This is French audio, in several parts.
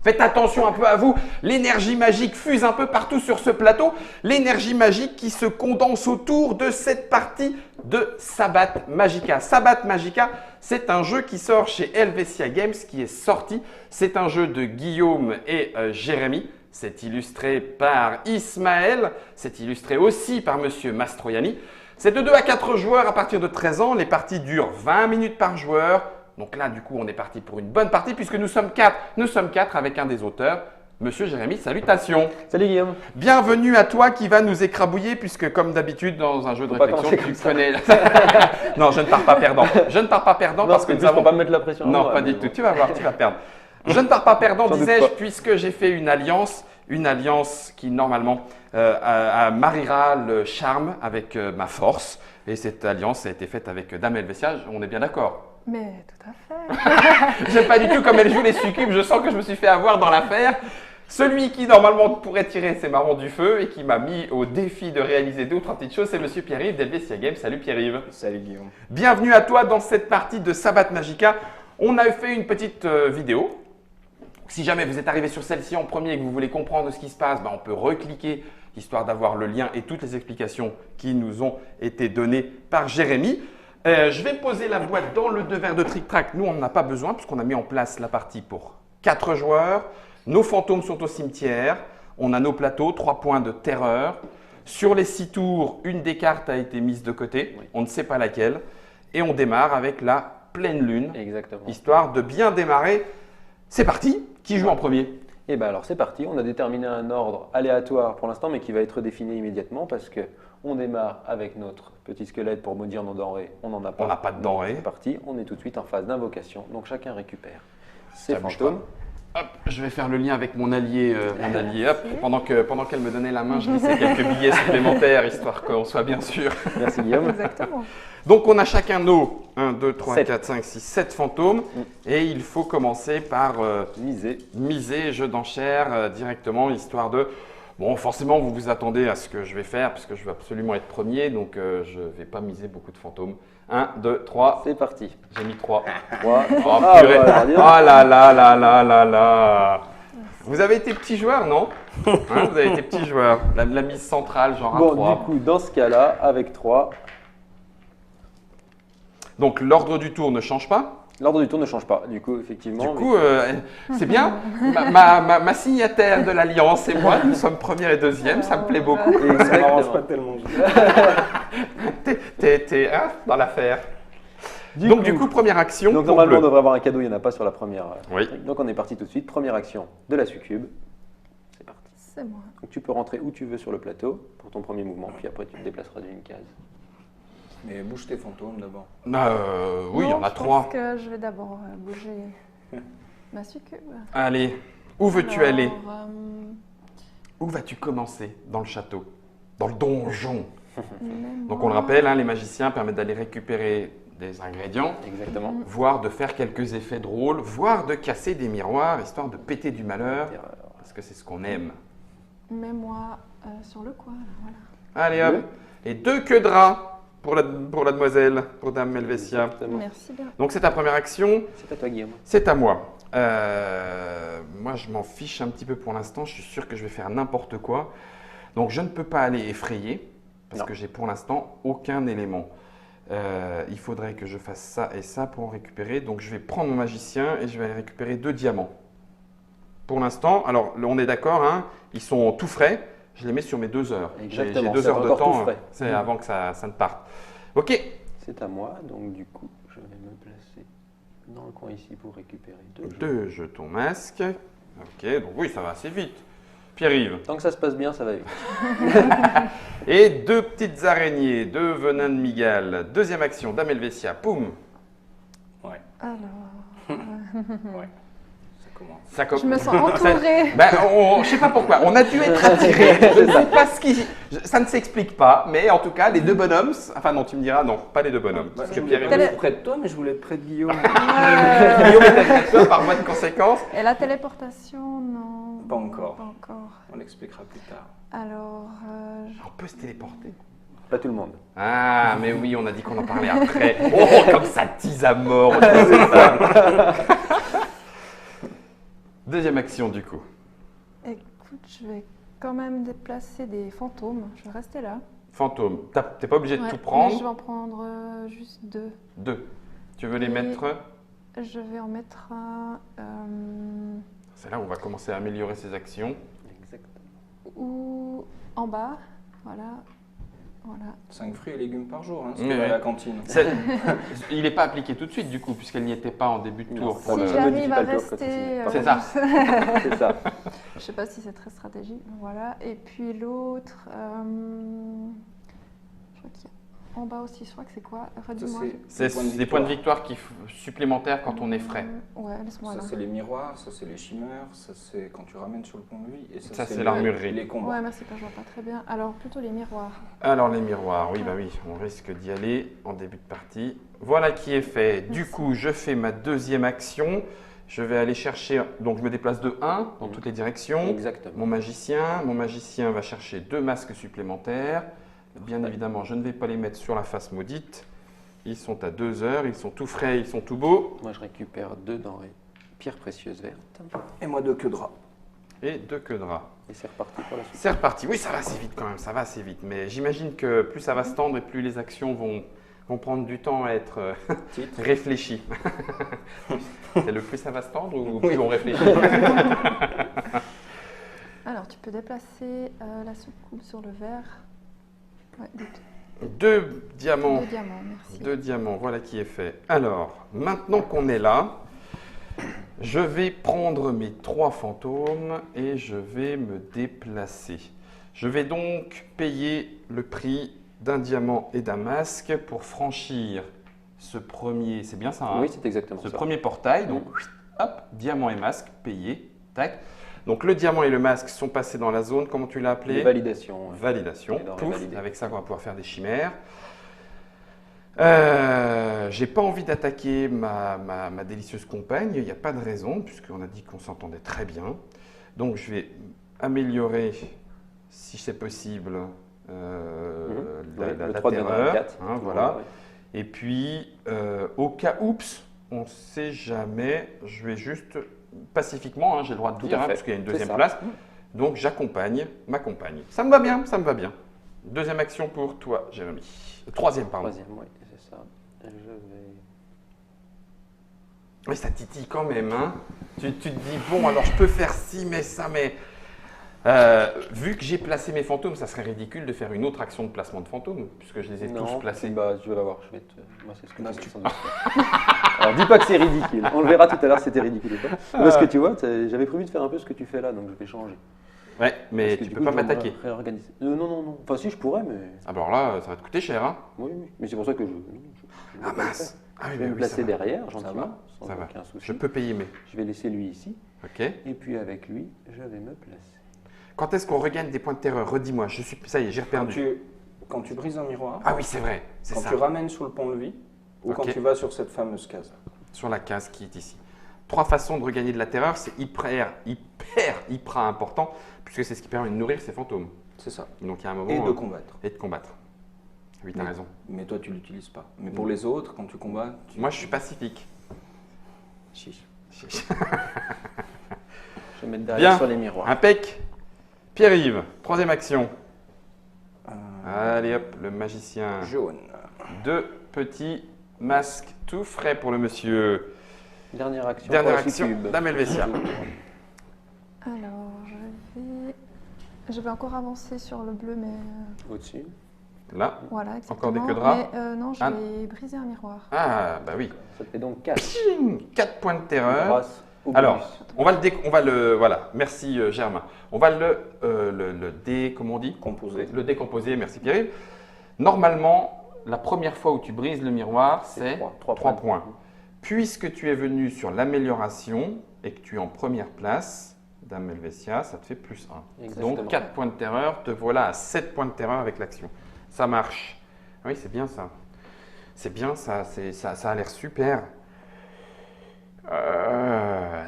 Faites attention un peu à vous, l'énergie magique fuse un peu partout sur ce plateau. L'énergie magique qui se condense autour de cette partie de Sabbat Magica. Sabbat Magica, c'est un jeu qui sort chez Helvetia Games, qui est sorti. C'est un jeu de Guillaume et Jérémy. C'est illustré par Ismaël, c'est illustré aussi par Monsieur Mastroianni. C'est de 2 à 4 joueurs à partir de 13 ans. Les parties durent 20 minutes par joueur. Donc là, du coup, on est parti pour une bonne partie puisque nous sommes 4. Nous sommes 4 avec un des auteurs, Monsieur Jérémy. Salutations. Salut Guillaume. Bienvenue à toi qui va nous écrabouiller puisque comme d'habitude dans un jeu de réflexion, tu connais… Non, je ne pars pas perdant. Je ne pars pas perdant parce que nous avons… pas me mettre la pression. Non, pas du tout. Tu vas voir, tu vas perdre. Je ne pars pas perdant, disais-je, puisque j'ai fait une alliance qui normalement mariera le charme avec ma force. Et cette alliance a été faite avec Dame Helvetia, on est bien d'accord? Mais tout à fait. J'aime pas du tout comme elle joue les succubes, je sens que je me suis fait avoir dans l'affaire. Celui qui normalement pourrait tirer ses marrons du feu et qui m'a mis au défi de réaliser 2 ou 3 petites choses, c'est Monsieur Pierre-Yves d'Helvetia Games. Salut Pierre-Yves. Salut Guillaume. Bienvenue à toi dans cette partie de Sabbat Magica. On a fait une petite vidéo. Si jamais vous êtes arrivé sur celle-ci en premier et que vous voulez comprendre ce qui se passe, on peut recliquer histoire d'avoir le lien et toutes les explications qui nous ont été données par Jérémy. Je vais poser la boîte dans le devers de Trick Track. Nous, on n'en a pas besoin puisqu'on a mis en place la partie pour 4 joueurs. Nos fantômes sont au cimetière. On a nos plateaux, 3 points de terreur. Sur les 6 tours, une des cartes a été mise de côté. On ne sait pas laquelle. Et on démarre avec la pleine lune. Exactement. Histoire de bien démarrer. C'est parti. Qui joue en premier? Et bien alors c'est parti, on a déterminé un ordre aléatoire pour l'instant mais qui va être défini immédiatement parce que on démarre avec notre petit squelette pour maudire nos denrées, on n'en a pas. On n'a pas de denrées. C'est parti, on est tout de suite en phase d'invocation, donc chacun récupère ses fantômes. Hop, je vais faire le lien avec mon allié. Hop, pendant qu'elle me donnait la main, je glissais quelques billets supplémentaires histoire qu'on soit bien sûr. Merci Guillaume. Exactement. Donc on a chacun nos 1, 2, 3, 7. 4, 5, 6, 7 fantômes et il faut commencer par Miser. jeu d'enchères directement histoire de… Bon, forcément vous vous attendez à ce que je vais faire parce que je veux absolument être premier donc je ne vais pas miser beaucoup de fantômes. 1, 2, 3. C'est parti. J'ai mis 3. 3. Oh Ah, purée. voilà, dis donc. Oh là là là là là là. Vous avez été petit joueur, non? Vous avez été petit joueur. La mise centrale, genre à Bon, 3. du coup, dans ce cas-là, avec 3, Donc l'ordre du tour ne change pas. l'ordre du tour ne change pas. Du coup, effectivement. Du coup, c'est bien. Ma signataire de l'Alliance et moi, nous sommes premier et deuxième. Ça me plaît beaucoup. Ça m'arrange pas tellement. T'es dans l'affaire. Donc du coup, première action. Donc pour normalement, on bleu. devrait avoir un cadeau, il n'y en a pas sur la première. Oui. Donc on est parti tout de suite. Première action de la succube. C'est parti. C'est moi. Donc tu peux rentrer où tu veux sur le plateau pour ton premier mouvement, puis après tu te déplaceras d'une case. Mais bouge tes fantômes d'abord. Oui, il y en a Je 3. pense que je vais d'abord bouger ma succube. Allez, où veux-tu aller? Où vas-tu commencer dans le château? Dans le donjon? Donc on le rappelle, les magiciens permettent d'aller récupérer des ingrédients, Exactement. voire de faire quelques effets drôles, voire de casser des miroirs, histoire de péter du malheur, parce que c'est ce qu'on aime. Mets-moi sur le coin. Là, voilà. Allez hop, et 2 queues de rat pour la demoiselle, pour Dame Helvetia. Exactement. Merci bien. Donc c'est ta première action, C'est à toi Guillaume. c'est à moi. Moi je m'en fiche un petit peu pour l'instant, je suis sûr que je vais faire n'importe quoi. Donc je ne peux pas aller effrayer, parce Non. que j'ai pour l'instant aucun élément. Il faudrait que je fasse ça et ça pour en récupérer. Donc je vais prendre mon magicien et je vais aller récupérer 2 diamants. Pour l'instant, alors on est d'accord, ils sont tout frais. Je les mets sur mes 2 heures. J'ai Exactement, 2 c'est heures de encore tout temps, frais. c'est avant que ça ne parte. Ok, C'est à moi, donc du coup, je vais me placer dans le coin ici pour récupérer 2 jeux. 2 jetons masques. Ok, donc oui, ça va assez vite. Pierre-Yves. Tant que ça se passe bien, ça va vite. Et 2 petites araignées, 2 venins de migale. Deuxième action, Dame Helvetia, poum. Ouais, Alors, ouais. Ça commence. Ça je me sens entourée. Je sais pas pourquoi, on a dû être attirés. Je ne sais pas ce qui… Ça ne s'explique pas, mais en tout cas, les 2 bonhommes… Enfin non, tu me diras, non, pas les 2 bonhommes. Parce que Je voulais Pierre-Yves… pas Quel être près de toi, mais je voulais être près de Guillaume. Guillaume était très peur par voie de conséquence. Et la téléportation, non. Pas encore. Pas encore. On l'expliquera plus tard. Alors, On peut se téléporter. Pas tout le monde. Ah, mais oui, on a dit qu'on en parlait après. Oh, comme ça tease à mort. C'est ça. Deuxième action du coup. Écoute, je vais quand même déplacer des fantômes. Je vais rester là. Fantôme. T'es pas obligé de Ouais, tout mais prendre. je vais en prendre juste 2. 2. Tu veux les Et- mettre? Je vais en mettre un C'est là où on va commencer à améliorer ses actions. Exactement. ou en bas. Voilà. Voilà. 5 fruits et légumes par jour, hein, ce Oui, qui va à oui. la cantine. Il n'est pas appliqué tout de suite du coup, puisqu'elle n'y était pas en début de Non, tour. si Pour Si le... modifie j'arrive pas à le tour quand tu rester. signes. C'est ça. C'est ça. Je sais pas si c'est très stratégique. Voilà. Et puis l'autre. Je crois qu'il y a en bas aussi. Je crois que c'est quoi? Redis-moi. C'est des points de victoire supplémentaires quand on est frais. Ouais, laisse-moi Ça, là. c'est les miroirs, ça, c'est les chimères, ça, c'est quand tu ramènes sur le pont de vie. Et Ça, c'est les- l'armurerie. Les combats. Ouais, merci, je vois pas très bien. Alors, plutôt les miroirs. Alors les miroirs, oui, bah oui, on risque d'y aller en début de partie. Voilà qui est fait. Du Merci. coup, je fais ma deuxième action. Je vais aller chercher, donc je me déplace de 1 dans Mhm. toutes les directions. Exactement. Mon magicien va chercher 2 masques supplémentaires. Bien évidemment, je ne vais pas les mettre sur la face maudite. Ils sont à 2 heures, ils sont tout frais, ils sont tout beaux. Moi, je récupère 2 denrées pierres précieuses vertes. Et moi, 2 queues de rat. Et 2 queues de rat. Et c'est reparti pour la suite. C'est reparti. Oui, ça va assez vite quand même, ça va assez vite. Mais j'imagine que plus ça va se tendre et plus les actions vont prendre du temps à être Titre. réfléchies. C'est le plus ça va se tendre ou plus on réfléchit? Alors, tu peux déplacer la soucoupe sur le verre. Ouais, 2 diamants. 2 diamants, merci. 2 diamants, voilà qui est fait. Alors, maintenant qu'on est là, je vais prendre mes 3 fantômes et je vais me déplacer. Je vais donc payer le prix d'un diamant et d'un masque pour franchir ce premier, c'est bien ça, hein, Oui, c'est exactement ce ça. premier portail. Donc, hop, diamant et masque, payé, tac. Donc, le diamant et le masque sont passés dans la zone, comment tu l'as appelé? Les validations. ouais. Validation. Les denrées Pouf, validées. avec ça, on va pouvoir faire des chimères. J'ai pas envie d'attaquer ma délicieuse compagne. Il n'y a pas de raison, puisqu'on a dit qu'on s'entendait très bien. Donc, je vais améliorer, si c'est possible, Ouais, la le 3 terreur. donnera 4. Hein, voilà. Et puis, au cas oups, on ne sait jamais, je vais juste pacifiquement, hein, j'ai le droit de Tout dire, à hein, fait. parce qu'il y a une C'est deuxième ça. place. Donc j'accompagne ma compagne. Ça me va bien, ça me va bien. Deuxième action pour toi, Jérémy. Troisième, pardon. Troisième, oui, c'est ça. Je vais. Oui, ça titille quand même. Hein. Tu te dis, bon, alors je peux faire ci, mais ça, mais... vu que j'ai placé mes fantômes, ça serait ridicule de faire une autre action de placement de fantômes, puisque je les ai tous placés. Bah, tu vas voir, je vais te. Moi, c'est ce que Non, tu tu- fais. Alors, dis pas que c'est ridicule. On le verra tout à l'heure si c'était ridicule ou pas. Parce que tu vois, j'avais prévu de faire un peu ce que tu fais là, donc je vais changer. Ouais, mais Parce que tu du peux coup, pas je dois me m'attaquer. réorganiser. Non, non, non. Enfin, si, je pourrais, mais. Ah, bah alors là, ça va te coûter cher. Hein. Oui, oui. Mais c'est pour ça que je. Non, je Ah vais pas le mince. faire. Ah Je oui, vais mais me oui, ça placer va. derrière, gentiment, va. sans Ça va. aucun souci. Je peux payer, mais... Je vais laisser lui ici, Ok. et puis avec lui, je vais me placer. Quand est-ce qu'on regagne des points de terreur? Redis-moi, je suis... ça y est, j'ai Quand perdu. tu brises un miroir, Ah oui, c'est vrai, c'est quand ça. tu ramènes sur le pont de vie, ou Ok. quand tu vas sur cette fameuse case. Sur la case qui est ici. 3 façons de regagner de la terreur, c'est hyper important, puisque c'est ce qui permet de nourrir ces fantômes. C'est ça. Donc il y a un moment... Et de combattre. et de combattre. Oui, t'as Mais- raison. Mais toi, tu ne l'utilises pas. Mais pour les autres, quand tu combats, Moi, je suis pacifique. Chiche. Je vais mettre derrière Bien. sur les miroirs. Impec. Pierre-Yves, troisième action. Euh, Allez hop, le magicien. Jaune. 2 petits masques tout frais pour le monsieur. Dernière action. Dernière pour la action, succube. Dame Helvetia. Alors, je vais encore avancer sur le bleu, mais Au-dessus. Là. voilà, exactement. Encore des queues de rat. Mais non, je Ah. vais briser un miroir. Ah, bah oui. Ça te fait donc 4. 4 points de terreur. Grâce au Alors, bonus. on va le, voilà, merci Germain. On va le comment on dit? Composé. Le décomposer, merci Pierre. Normalement, la première fois où tu brises le miroir, c'est trois 3 points. Puisque tu es venu sur l'amélioration et que tu es en première place, Dame Helvetia, ça te fait plus 1. Exactement. Donc 4 points de terreur, te voilà à 7 points de terreur avec l'action. Ça marche. Oui, c'est bien ça. C'est bien ça, ça a l'air super.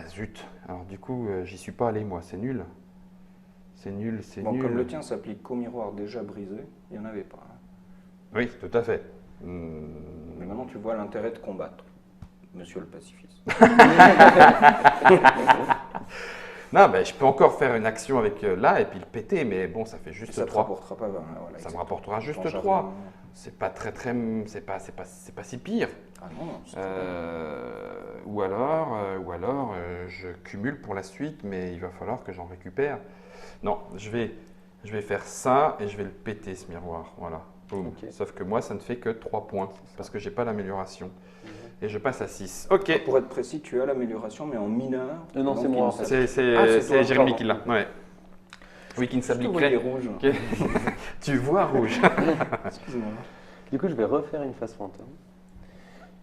Zut. Alors du coup, j'y suis pas allé moi, c'est nul. C'est nul, c'est Bon, nul. comme le tien s'applique qu'au miroir déjà brisé, il n'y en avait pas. hein. Oui, tout à fait. Mais maintenant, tu vois l'intérêt de combattre, monsieur le pacifiste. Non, ben, je peux encore faire une action avec là et puis le péter, mais bon, ça fait juste Ça te 3. rapportera pas 20. Voilà, Ça me exactement. rapportera juste Ton 3. javelin. C'est pas très très. C'est pas si pire. Ah non, non. c'est très bien. Ou alors je cumule pour la suite, mais il va falloir que j'en récupère. Non, je vais faire ça et je vais le péter ce miroir. Voilà. Boum. Ok. Sauf que moi, ça ne fait que 3 points parce que j'ai pas l'amélioration. Et je passe à 6. Ok. Pour être précis, tu as l'amélioration, mais en mineur. Non, Donc, c'est moi, il en ne fait. s'applique- C'est Ah, c'est toi, Jérémy pardon. qui l'a. Ouais. Oui, qui ne Je te s'appliquerait. voyais rouge. Ok. Tu vois rouge. Excuse-moi. Du coup, je vais refaire une face fantôme.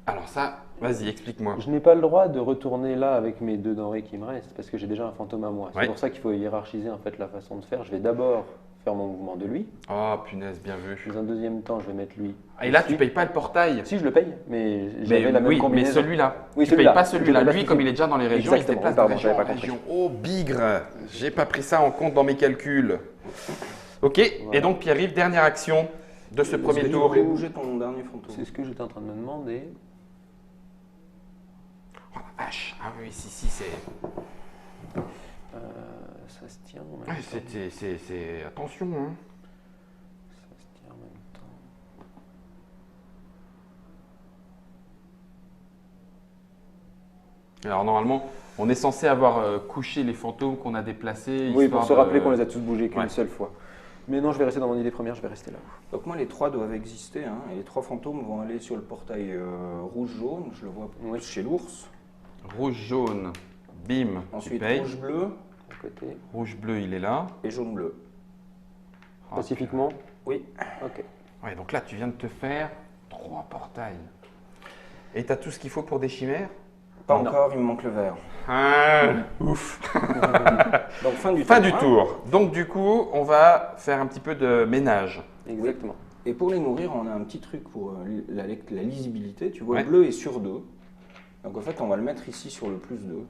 Alors ça, vas-y, explique-moi. Je n'ai pas le droit de retourner là avec mes 2 denrées qui me restent parce que j'ai déjà un fantôme à moi. Ouais. C'est pour ça qu'il faut hiérarchiser en fait la façon de faire. Je vais d'abord faire mon mouvement de lui. Oh punaise, bien vu. Dans un deuxième temps, je vais mettre lui. Et là, tu Ensuite- payes pas le portail. Si, je le paye, mais Mais j'avais la même oui, mais combinaison. celui-là. Oui, tu celui-là. payes pas celui-là. Je l'ai pas Lui, comme il est déjà dans les régions, il se Exactement. déplace Pardon, de région j'avais en pas compris. région. Oh, bigre. J'ai pas pris ça en compte dans mes calculs. Ok, Voilà. et donc Pierre-Yves, dernière action de ce premier Est-ce que tu tour. voulais bouger ton dernier fantôme. C'est ce que j'étais en train de me demander. Oh la vache. Ah oui, si, c'est. Ça se tient en même Ah, temps. c'est. Attention, hein. Ça se tient en même temps. Alors normalement, on est censé avoir couché les fantômes qu'on a déplacés. Oui, histoire pour se de- rappeler qu'on les a tous bougés qu'une Ouais. seule fois. Mais non, je vais rester dans mon idée première, je vais rester là. Donc moi, les 3 doivent exister. Hein, et les 3 fantômes vont aller sur le portail rouge-jaune. Je le vois Oui. chez l'ours. Rouge, jaune, bim, tu Ensuite, payes. rouge-bleu À côté. Rouge, bleu, il est là. et jaune-bleu. Ah, Pacifiquement. Oui. Ok. Ouais, donc là, tu viens de te faire 3 portails. Et tu as tout ce qu'il faut pour des chimères? Pas Non. encore, il me manque le vert. Ah, ouf. Donc fin du Fin tour. du hein. tour. Donc du coup, on va faire un petit peu de ménage. Exactement. Et pour les nourrir, on a un petit truc pour la lisibilité. Tu vois, Ouais. le bleu est sur 2. Donc en fait, on va le mettre ici sur le plus 2.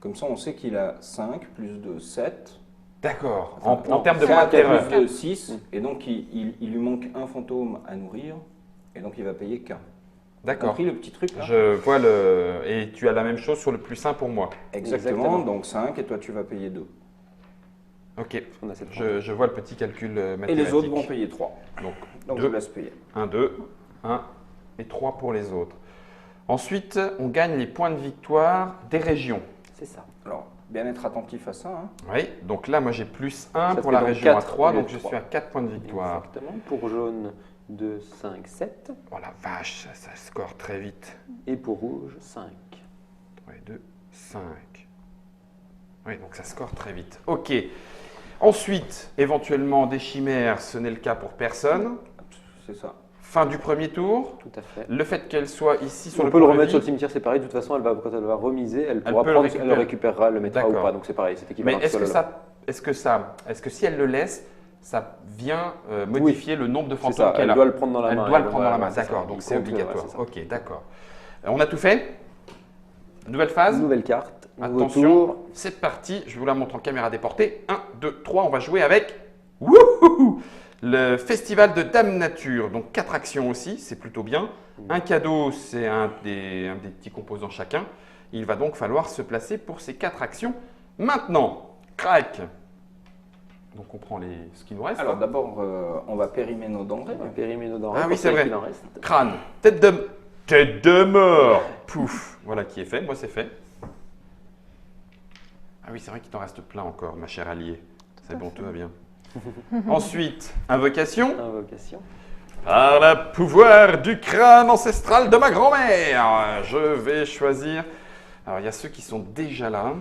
Comme ça, on sait qu'il a 5, plus 2, 7. D'accord. Enfin, En non, termes de 4 points de terreur. plus 2, 6. Et donc, il lui manque un fantôme à nourrir. Et donc, il va payer qu'un. T'as D'accord. compris le petit truc là Je vois le. Et tu as la même chose sur le plus 1 pour moi. Exactement. Donc 5 et toi, tu vas payer 2. Ok. Parce qu'on a cette Je vois le petit calcul Et mathématique. les autres vont payer 3. Donc Donc je Deux. vous laisse payer. 1, 2, 1 et 3 pour les autres. Ensuite, on gagne les points de victoire des régions. C'est ça. Alors, bien être attentif à ça. Hein. Oui, donc là, moi j'ai plus 1 Ça pour fait la donc région à 4 3, au lieu donc de je 3. suis à 4 points de victoire. Exactement. Pour jaune, 2, 5, 7. Oh la vache, ça score très vite. Et pour rouge, 5. 3 et 2, 5. Oui, donc ça score très vite. Ok. Ensuite, éventuellement des chimères, ce n'est le cas pour personne. C'est ça. Fin du premier tour. Tout à fait. Le fait qu'elle soit ici sur On le peut le point de remettre sur le vie, cimietière, c'est pareil. De toute façon, quand elle va remiser, elle pourra peut le prendre, elle le récupérer. récupérera, elle le mettra ou D'accord. pas. Donc c'est pareil, c'est équivalent. mais est-ce que si elle le laisse, ça vient modifier le nombre de C'est fantômes ça, qu'elle elle a? doit le prendre dans la Elle main. doit le prendre dans la voilà, main, c'est ça. d'accord, donc Il c'est compte, obligatoire. ouais, c'est ça. Ok, d'accord. On a tout fait? Nouvelle phase? Nouvelle carte, nouveau Attention, tour. c'est parti, je vous la montre en caméra déportée. 1, 2, 3, on va jouer avec wouhou, le festival de Dame Nature. Donc 4 actions aussi, c'est plutôt bien. Un cadeau, c'est un des petits composants chacun. Il va donc falloir se placer pour ces 4 actions. Maintenant, crac. Donc on prend ce qui nous reste. Alors d'abord, on va périmer nos denrées. On va périmer nos dents. Ah oui, c'est vrai. Il en reste. Crâne, tête de mort. Pouf, voilà qui est fait, moi c'est fait. Ah oui, c'est vrai qu'il t'en reste plein encore, ma chère alliée. C'est bon, tout va bien. Ensuite, invocation. Invocation. Par le pouvoir du crâne ancestral de ma grand-mère, je vais choisir. Alors, il y a ceux qui sont déjà là,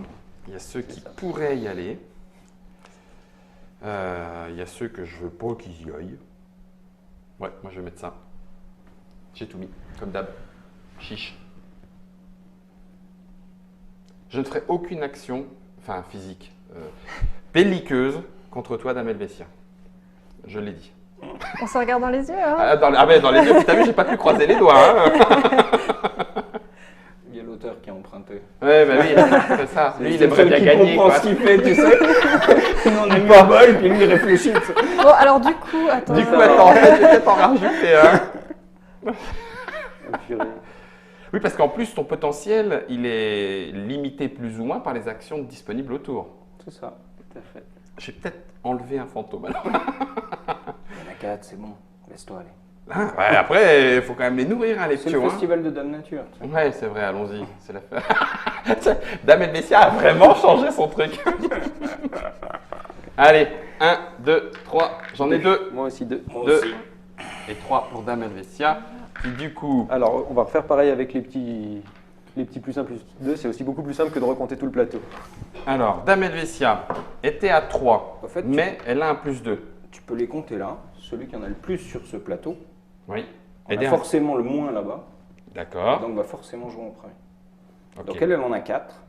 il y a ceux qui pourraient y aller, il y a ceux que je veux pas qu'ils y aillent. Ouais, moi je vais mettre ça. J'ai tout mis, comme d'hab. Chiche. Je ne ferai aucune action, enfin physique, belliqueuse contre toi, Dame Helvétia. Je l'ai dit. On se regarde dans les yeux, hein. Ah ouais, dans les yeux, t'as vu, j'ai pas pu croiser les doigts. Hein. Il y a l'auteur qui a emprunté. Ouais, bah oui, c'est ça. Lui, il C'est aimerait le bien seul qui gagner. comprend Quoi. ce qu'il fait, tu sais. Nous, on a mis un bol, puis lui, il réfléchit. tu sais. Bon, alors du coup, attends. Du coup, attends, je vais peut-être en rajouter. Hein. Oh, purée. Oui, parce qu'en plus, ton potentiel, il est limité plus ou moins par les actions disponibles autour. C'est ça. Tout à fait. J'ai peut-être enlevé un fantôme alors. Il y en a 4, c'est bon. Laisse-toi aller. Hein, ouais, après, il faut quand même les nourrir, hein, les C'est le pions. Hein. festival de Dame Nature. tu sais. Ouais, c'est vrai, allons-y. C'est la Dame Helvetia a vraiment changé son truc. Allez, 1, 2, 3, j'en ai 2. Moi aussi 2. Moi Deux. aussi. Et 3 pour Dame Helvetia. Qui du coup, Alors, on va refaire pareil avec les petits plus 1 plus 2. C'est aussi beaucoup plus simple que de recompter tout le plateau. alors, Dame Helvetia était à 3, En fait, mais elle a un plus 2. Tu peux les compter là. Celui qui en a le plus sur ce plateau, Oui. on a Aider un- forcément le moins là-bas. D'accord. Donc va forcément jouer en premier. Ok. Donc elle en a 4.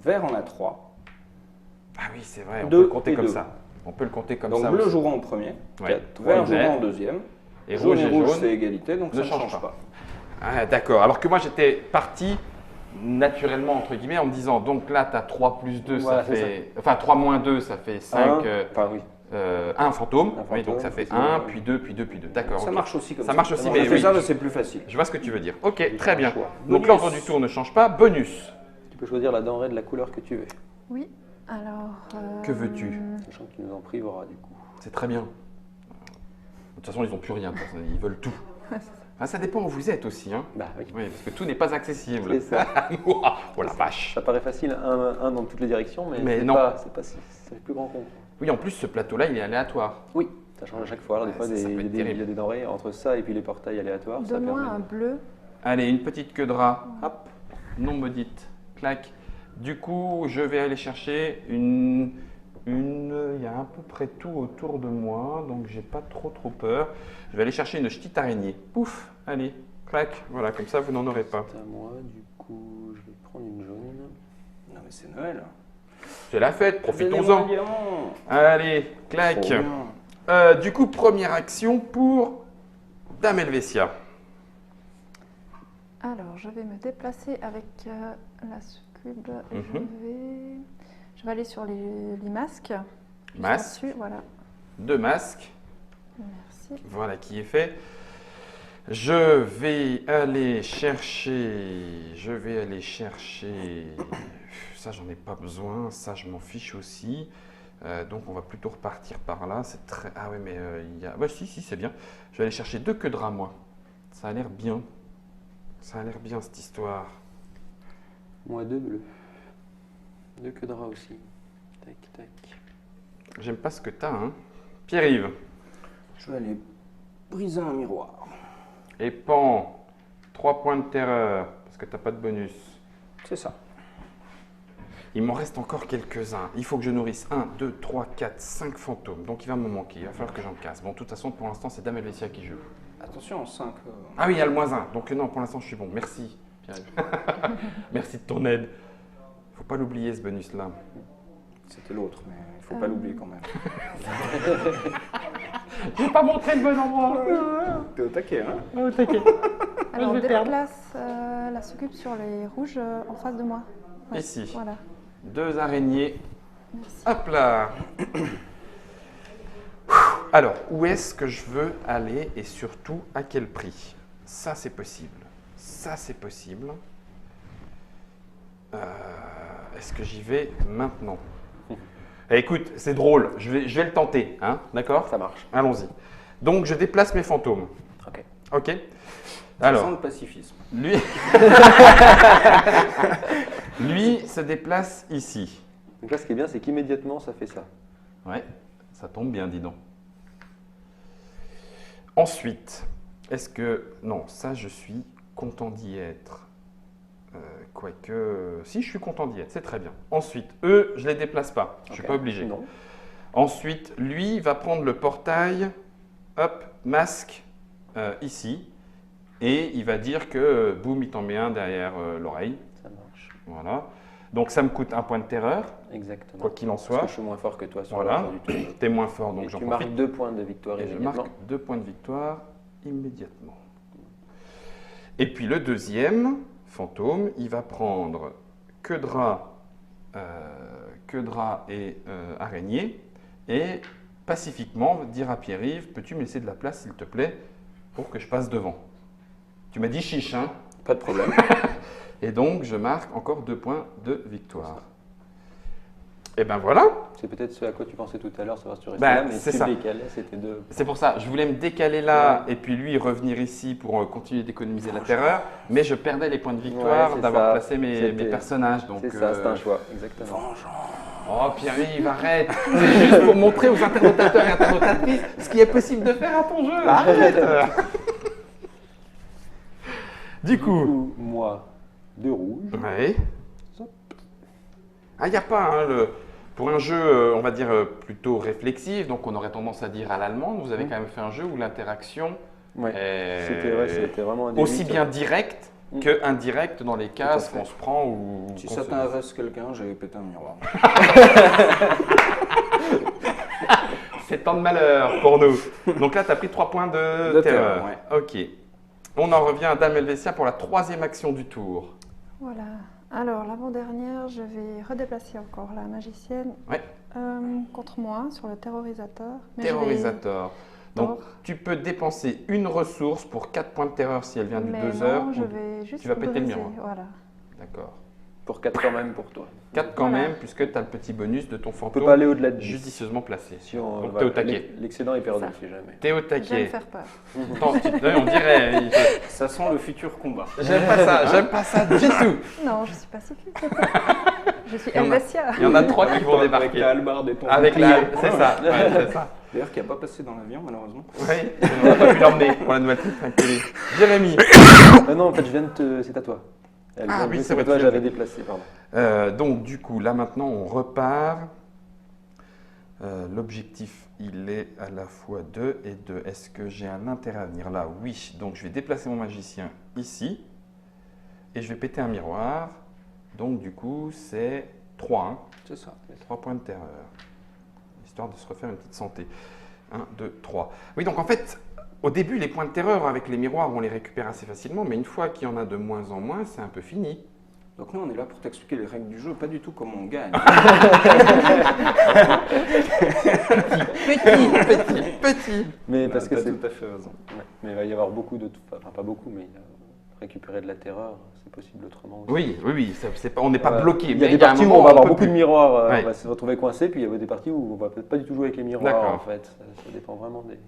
Vert en a 3. Ah oui, c'est vrai, on Deux peut le compter et comme deux. ça. On peut le compter comme Donc ça bleu aussi. jouera en premier. Ouais. 4. Trois Vert et jouera vert. en deuxième. Et jaune rouge et rouge, jaune. c'est égalité, donc ne ça ne change change pas. pas. Ah, d'accord. Alors que moi, j'étais parti naturellement, entre guillemets, en me disant, donc là, tu as 3 plus 2, Voilà, ça c'est fait... Enfin, 3 moins 2, ça fait 5... Enfin, oui. un fantôme. Un Oui, fantôme, donc ça fait c'est 1, bon. puis 2, puis 2, puis 2. D'accord. Ça ok. marche aussi comme ça. Ça marche aussi, On mais a fait oui. ça, c'est plus facile. Je vois ce que tu veux dire. Ok, Il très faut un bien. choix. Donc Bonus. l'ordre du tour ne change pas. Bonus. Tu peux choisir la denrée de la couleur que tu veux. Oui, alors. Que veux-tu? Sachant que tu nous en priveras du coup. C'est très bien. De toute façon, ils n'ont plus rien. Ils veulent tout. Ah, ça dépend où vous êtes aussi. Hein. Bah oui. Oui, parce que tout n'est pas accessible. C'est ça. Oh la vache. Ça paraît facile, un dans toutes les directions, mais, Mais c'est non. pas si, c'est plus grand con. Oui, en plus, ce plateau-là, il est aléatoire. Oui, ça change à chaque fois. Alors, des Ouais, fois, ça peut être il y terrible. a des denrées entre ça et puis les portails aléatoires. Ça Donne-moi permet un de- bleu. Allez, une petite queue de rat. Hop. Non maudite. Clac. Du coup, je vais aller chercher une... Il y a à peu près tout autour de moi, donc j'ai pas trop peur. Je vais aller chercher une petite araignée. Pouf. Allez. Clac. Voilà, comme ça, vous n'en aurez pas. C'est à moi, du coup, je vais prendre une jaune. Non mais c'est Noël. C'est la fête, Donnez-moi profitons-en. un diamant. Allez, clac. Trop bien. Du coup, première action pour Dame Helvetia. Alors, je vais me déplacer avec la succube et Mhm. je vais aller sur les masques. Juste Masque, là-dessus, voilà. 2 masques. Merci. Voilà qui est fait. Je vais aller chercher. Ça, j'en ai pas besoin. Ça, je m'en fiche aussi. Donc, on va plutôt repartir par là. C'est très. Ah oui, mais il y a. Ouais, si, c'est bien. Je vais aller chercher 2 queues de rat, moi. Ça a l'air bien. Ça a l'air bien cette histoire. Moi, 2 bleus. 2 queues de rat aussi. Tac, tac. J'aime pas ce que t'as, hein. Pierre-Yves. Je vais aller briser un miroir. Et Pan. 3 points de terreur. Parce que t'as pas de bonus. C'est ça. Il m'en reste encore quelques-uns. Il faut que je nourrisse 1, 2, 3, 4, 5 fantômes. Donc il va me manquer. Il va falloir que j'en casse. Bon, de toute façon, pour l'instant, c'est Dame Helvetia qui joue. Attention, 5. Ah oui, il y a le moins 1. Donc non, pour l'instant, je suis bon. Merci, Pierre-Yves. Merci de ton aide. Faut pas l'oublier, ce bonus-là. C'était l'autre, mais il faut pas l'oublier quand même. J'ai pas montré le bon endroit. T'es au taquet, hein? Oh, t'inquiète. Alors, je vais perdre. déplace la succube sur les rouges en face de moi. Ouais, Ici. Voilà. 2 araignées. Merci. Hop là. Alors, où est-ce que je veux aller et surtout à quel prix? Ça, c'est possible. Ça, c'est possible. Est-ce que j'y vais maintenant? Eh, écoute, c'est drôle. Je vais le tenter. Hein, d'accord? Ça marche. Allons-y. Donc, je déplace mes fantômes. Ok. OK? Ça Alors, sent le pacifisme. lui... lui se déplace ici. Donc là, ce qui est bien, c'est qu'immédiatement, ça fait ça. Ouais, ça tombe bien, dis donc. Ensuite, est-ce que... Non, ça, je suis content d'y être. Quoique... Si, je suis content d'y être, c'est très bien. Ensuite, eux, je les déplace pas. Je suis Ok. pas obligé. Non. Ensuite, lui va prendre le portail, hop, masque, ici. Et il va dire que, boum, il t'en met un derrière l'oreille. Ça marche. Voilà. Donc, ça me coûte 1 point de terreur, Exactement. quoi qu'il en Parce soit. que je suis moins fort que toi sur Voilà. la fin du tour. T'es moins fort, donc Et j'en tu profite. marques 2 points de victoire Et je immédiatement. marque 2 points de victoire immédiatement. Et puis le deuxième fantôme, il va prendre queue de rat et araignée et pacifiquement dire à Pierre-Yves, peux-tu me laisser de la place s'il te plaît pour que je passe devant? Tu m'as dit chiche, hein? Pas de problème. Et donc, je marque encore 2 points de victoire. Et ben voilà. C'est peut-être ce à quoi tu pensais tout à l'heure, savoir si tu restais Ben, là, mais c'est si tu ça. le décalais, c'était deux. C'est pour ça, je voulais me décaler là et puis lui revenir ici pour continuer d'économiser la terreur, mais je perdais les points de victoire Ouais, c'est d'avoir ça. placé mes C'était- personnages. Donc, C'est ça, c'est un choix, exactement. Oh Pierre-Yves, arrête. C'est juste pour montrer aux internotateurs et internotatrices ce qui est possible de faire à ton jeu. Arrête. Du coup, moi, 2 rouges. ouais. Ah, il n'y a pas, hein, pour un jeu, on va dire, plutôt réflexif, donc on aurait tendance à dire à l'allemande, vous avez quand même fait un jeu où l'interaction Ouais. est C'était vraiment un début. aussi bien directe que indirecte dans les cases fait. qu'on se prend ou Si qu'on ça se- t'intéresse quelqu'un, j'avais pété un miroir. C'est tant de malheur pour nous. Donc là, tu as pris 3 points de De terreur. terreur, Ok. On en revient à Dame Helvetia pour la 3e action du tour. Voilà. Alors, l'avant-dernière, je vais redéplacer encore la magicienne Ouais. contre moi sur le terrorisateur. Mais je vais- Terrorisateur. Donc, Tort. tu peux dépenser une ressource pour 4 points de terreur si elle vient du Mais 2 non, heures. je ou- vais juste tu vas péter le briser, miroir. Voilà. D'accord. Pour 4 quand même pour toi. 4 quand Voilà. même, puisque tu as le petit bonus de ton On peut fantôme pas aller au-delà de 10. judicieusement placé. Si on, Donc, voilà, t'es au taquet. L'excédent est perdu, Ça. si jamais. T'es au J'aime taquet. faire peur. Attends, on dirait. Ça sent le futur combat. J'aime pas ça du tout. Non, je suis pacifique. Je suis Il y en a- Helvetia. Il y en a 3 qui vont Avec débarquer. ta hallebarde et ton Avec bouclier. la. C'est ça. Ouais, c'est ça. D'ailleurs, qui n'a pas passé dans l'avion, malheureusement. Oui, on n'a pas pu l'emmener pour la nouvelle télé. Jérémy. Ah non, en fait, je viens de te. C'est à toi. Elle Ah vient de oui, jouer, c'est vrai, toi, tu viens j'avais de- déplacé, pardon. Donc, du coup, là maintenant, on repart. L'objectif, il est à la fois 2 et 2. Est-ce que j'ai un intérêt à venir là? Oui. Donc, je vais déplacer mon magicien ici. Et je vais péter un miroir. Donc, du coup, c'est 3. Hein. C'est ça. 3 points de terreur. Histoire de se refaire une petite santé. 1, 2, 3. Oui, donc en fait, au début, les points de terreur avec les miroirs, on les récupère assez facilement. Mais une fois qu'il y en a de moins en moins, c'est un peu fini. Donc nous, on est là pour t'expliquer les règles du jeu, pas du tout comment on gagne. Petit. Mais On parce a que pas c'est. tout à fait raison. Ouais, mais il va y avoir beaucoup de. Enfin, pas beaucoup, mais récupérer de la terreur, c'est possible autrement aussi. Oui, on n'est pas Voilà. bloqué. Il y a mais des un parties où moment on va avoir peut beaucoup de plus. miroirs, Ouais. on va se retrouver coincé, puis il y a des parties où on va peut-être pas du tout jouer avec les miroirs D'accord. en fait. Ça dépend vraiment des.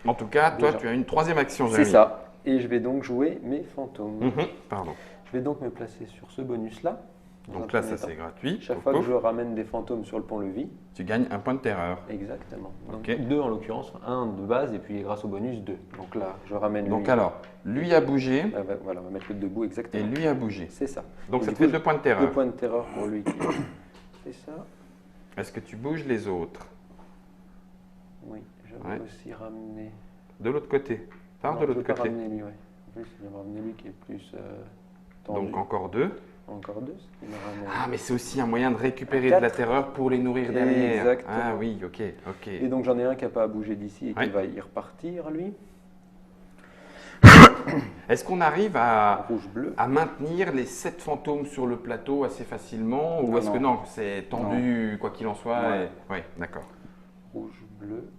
En tout cas, toi, Déjà. tu as une 3e action, C'est Jérémy. ça. Et je vais donc jouer mes fantômes. Pardon. Je vais donc me placer sur ce bonus-là. Dans Donc un là, ça premier temps. c'est gratuit. Chaque Pouf, fois que pouf. je ramène des fantômes sur le pont-levis, Tu gagnes un point de terreur. exactement. Donc Ok. 2 en l'occurrence, 1 de base et puis grâce au bonus 2. Donc là, je ramène Donc lui. alors, lui a bougé Voilà, on va mettre le debout et exactement. lui a bougé. C'est ça. Donc Et ça du te fait coup, 2 points de 2 terreur. points de terreur pour lui. C'est ça. Est-ce que tu bouges les autres? Oui, je vais Ouais. aussi ramener. De l'autre côté. Pars Non, de je l'autre vais pas côté. ramener lui, ouais. En plus, je vais ramener lui qui est plus tendu. Donc encore 2. Encore 2, ce qui me ramène. Ah, mais c'est aussi un moyen de récupérer de Quatre. la terreur pour les nourrir derrière. Exactement. Ah oui, ok. Et donc j'en ai un qui n'a pas à bouger d'ici et qui Ouais. va y repartir, lui. Est-ce qu'on arrive à Rouge-bleu. maintenir les 7 fantômes sur le plateau assez facilement ou Non, est-ce que non. non, c'est tendu quoi qu'il en soit Ouais. Oui, d'accord. Rouge-bleu.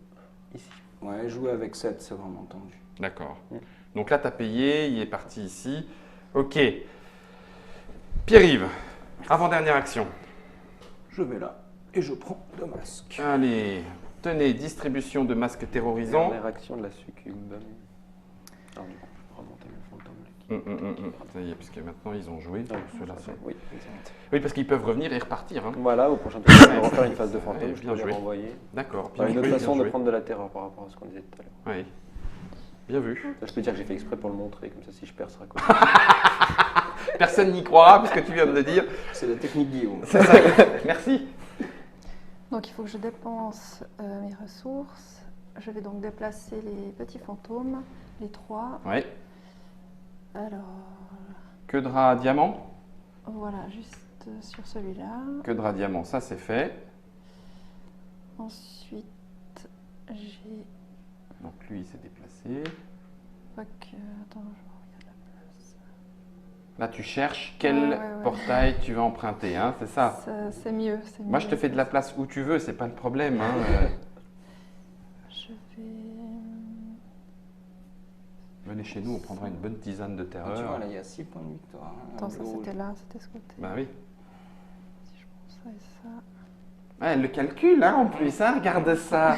Ici. Ouais, jouer avec 7, c'est vraiment tendu. D'accord. Mm. Donc là, tu as payé, il est parti ici. Ok. Pierre-Yves, avant-dernière action. Je vais là et je prends 2 masques. Allez, tenez, distribution de masques terrorisants. Dernière action de la succube. Alors, du coup, je vais remonter le fantôme. Là, Ça y est, puisque maintenant ils ont joué. Ah, Ceux-là ça, sont- oui, exact. Oui, parce qu'ils peuvent revenir et repartir. Hein. Voilà, au prochain tour, on va refaire une phase de fantôme. Ouais, Je bien peux joué. les renvoyer. D'accord. Enfin, une autre joué, façon de joué. prendre de la terreur par rapport à ce qu'on disait tout à l'heure. Oui. Bien vu. Ça, je peux dire que j'ai fait exprès pour le montrer, comme ça si je perds, ce sera quoi. Personne n'y croira, puisque tu viens de le dire. C'est la technique Guillaume. C'est ça. Merci. Donc il faut que je dépense mes ressources. Je vais donc déplacer les petits fantômes, les 3. Ouais. Alors, Que de rats à diamant. voilà, juste sur celui-là. Que de rats à diamant, ça c'est fait. Ensuite, j'ai... Donc lui il s'est déplacé. Pas que... Attends, je regarde la place. Là tu cherches quel Ouais. portail tu vas emprunter, hein, c'est ça. C'est mieux, c'est Moi mieux. je te fais de la place où tu veux, c'est pas le problème. Hein. Je vais... Venez chez nous, on prendra une bonne tisane de Ah, terreur. tu vois, là, il y a 6 points de victoire. hein. Attends, ça Bleu, c'était là, c'était ce côté. Bah oui. Si je prends ça et ça. Ouais, elle le calcule, hein, en plus, hein, regarde ça.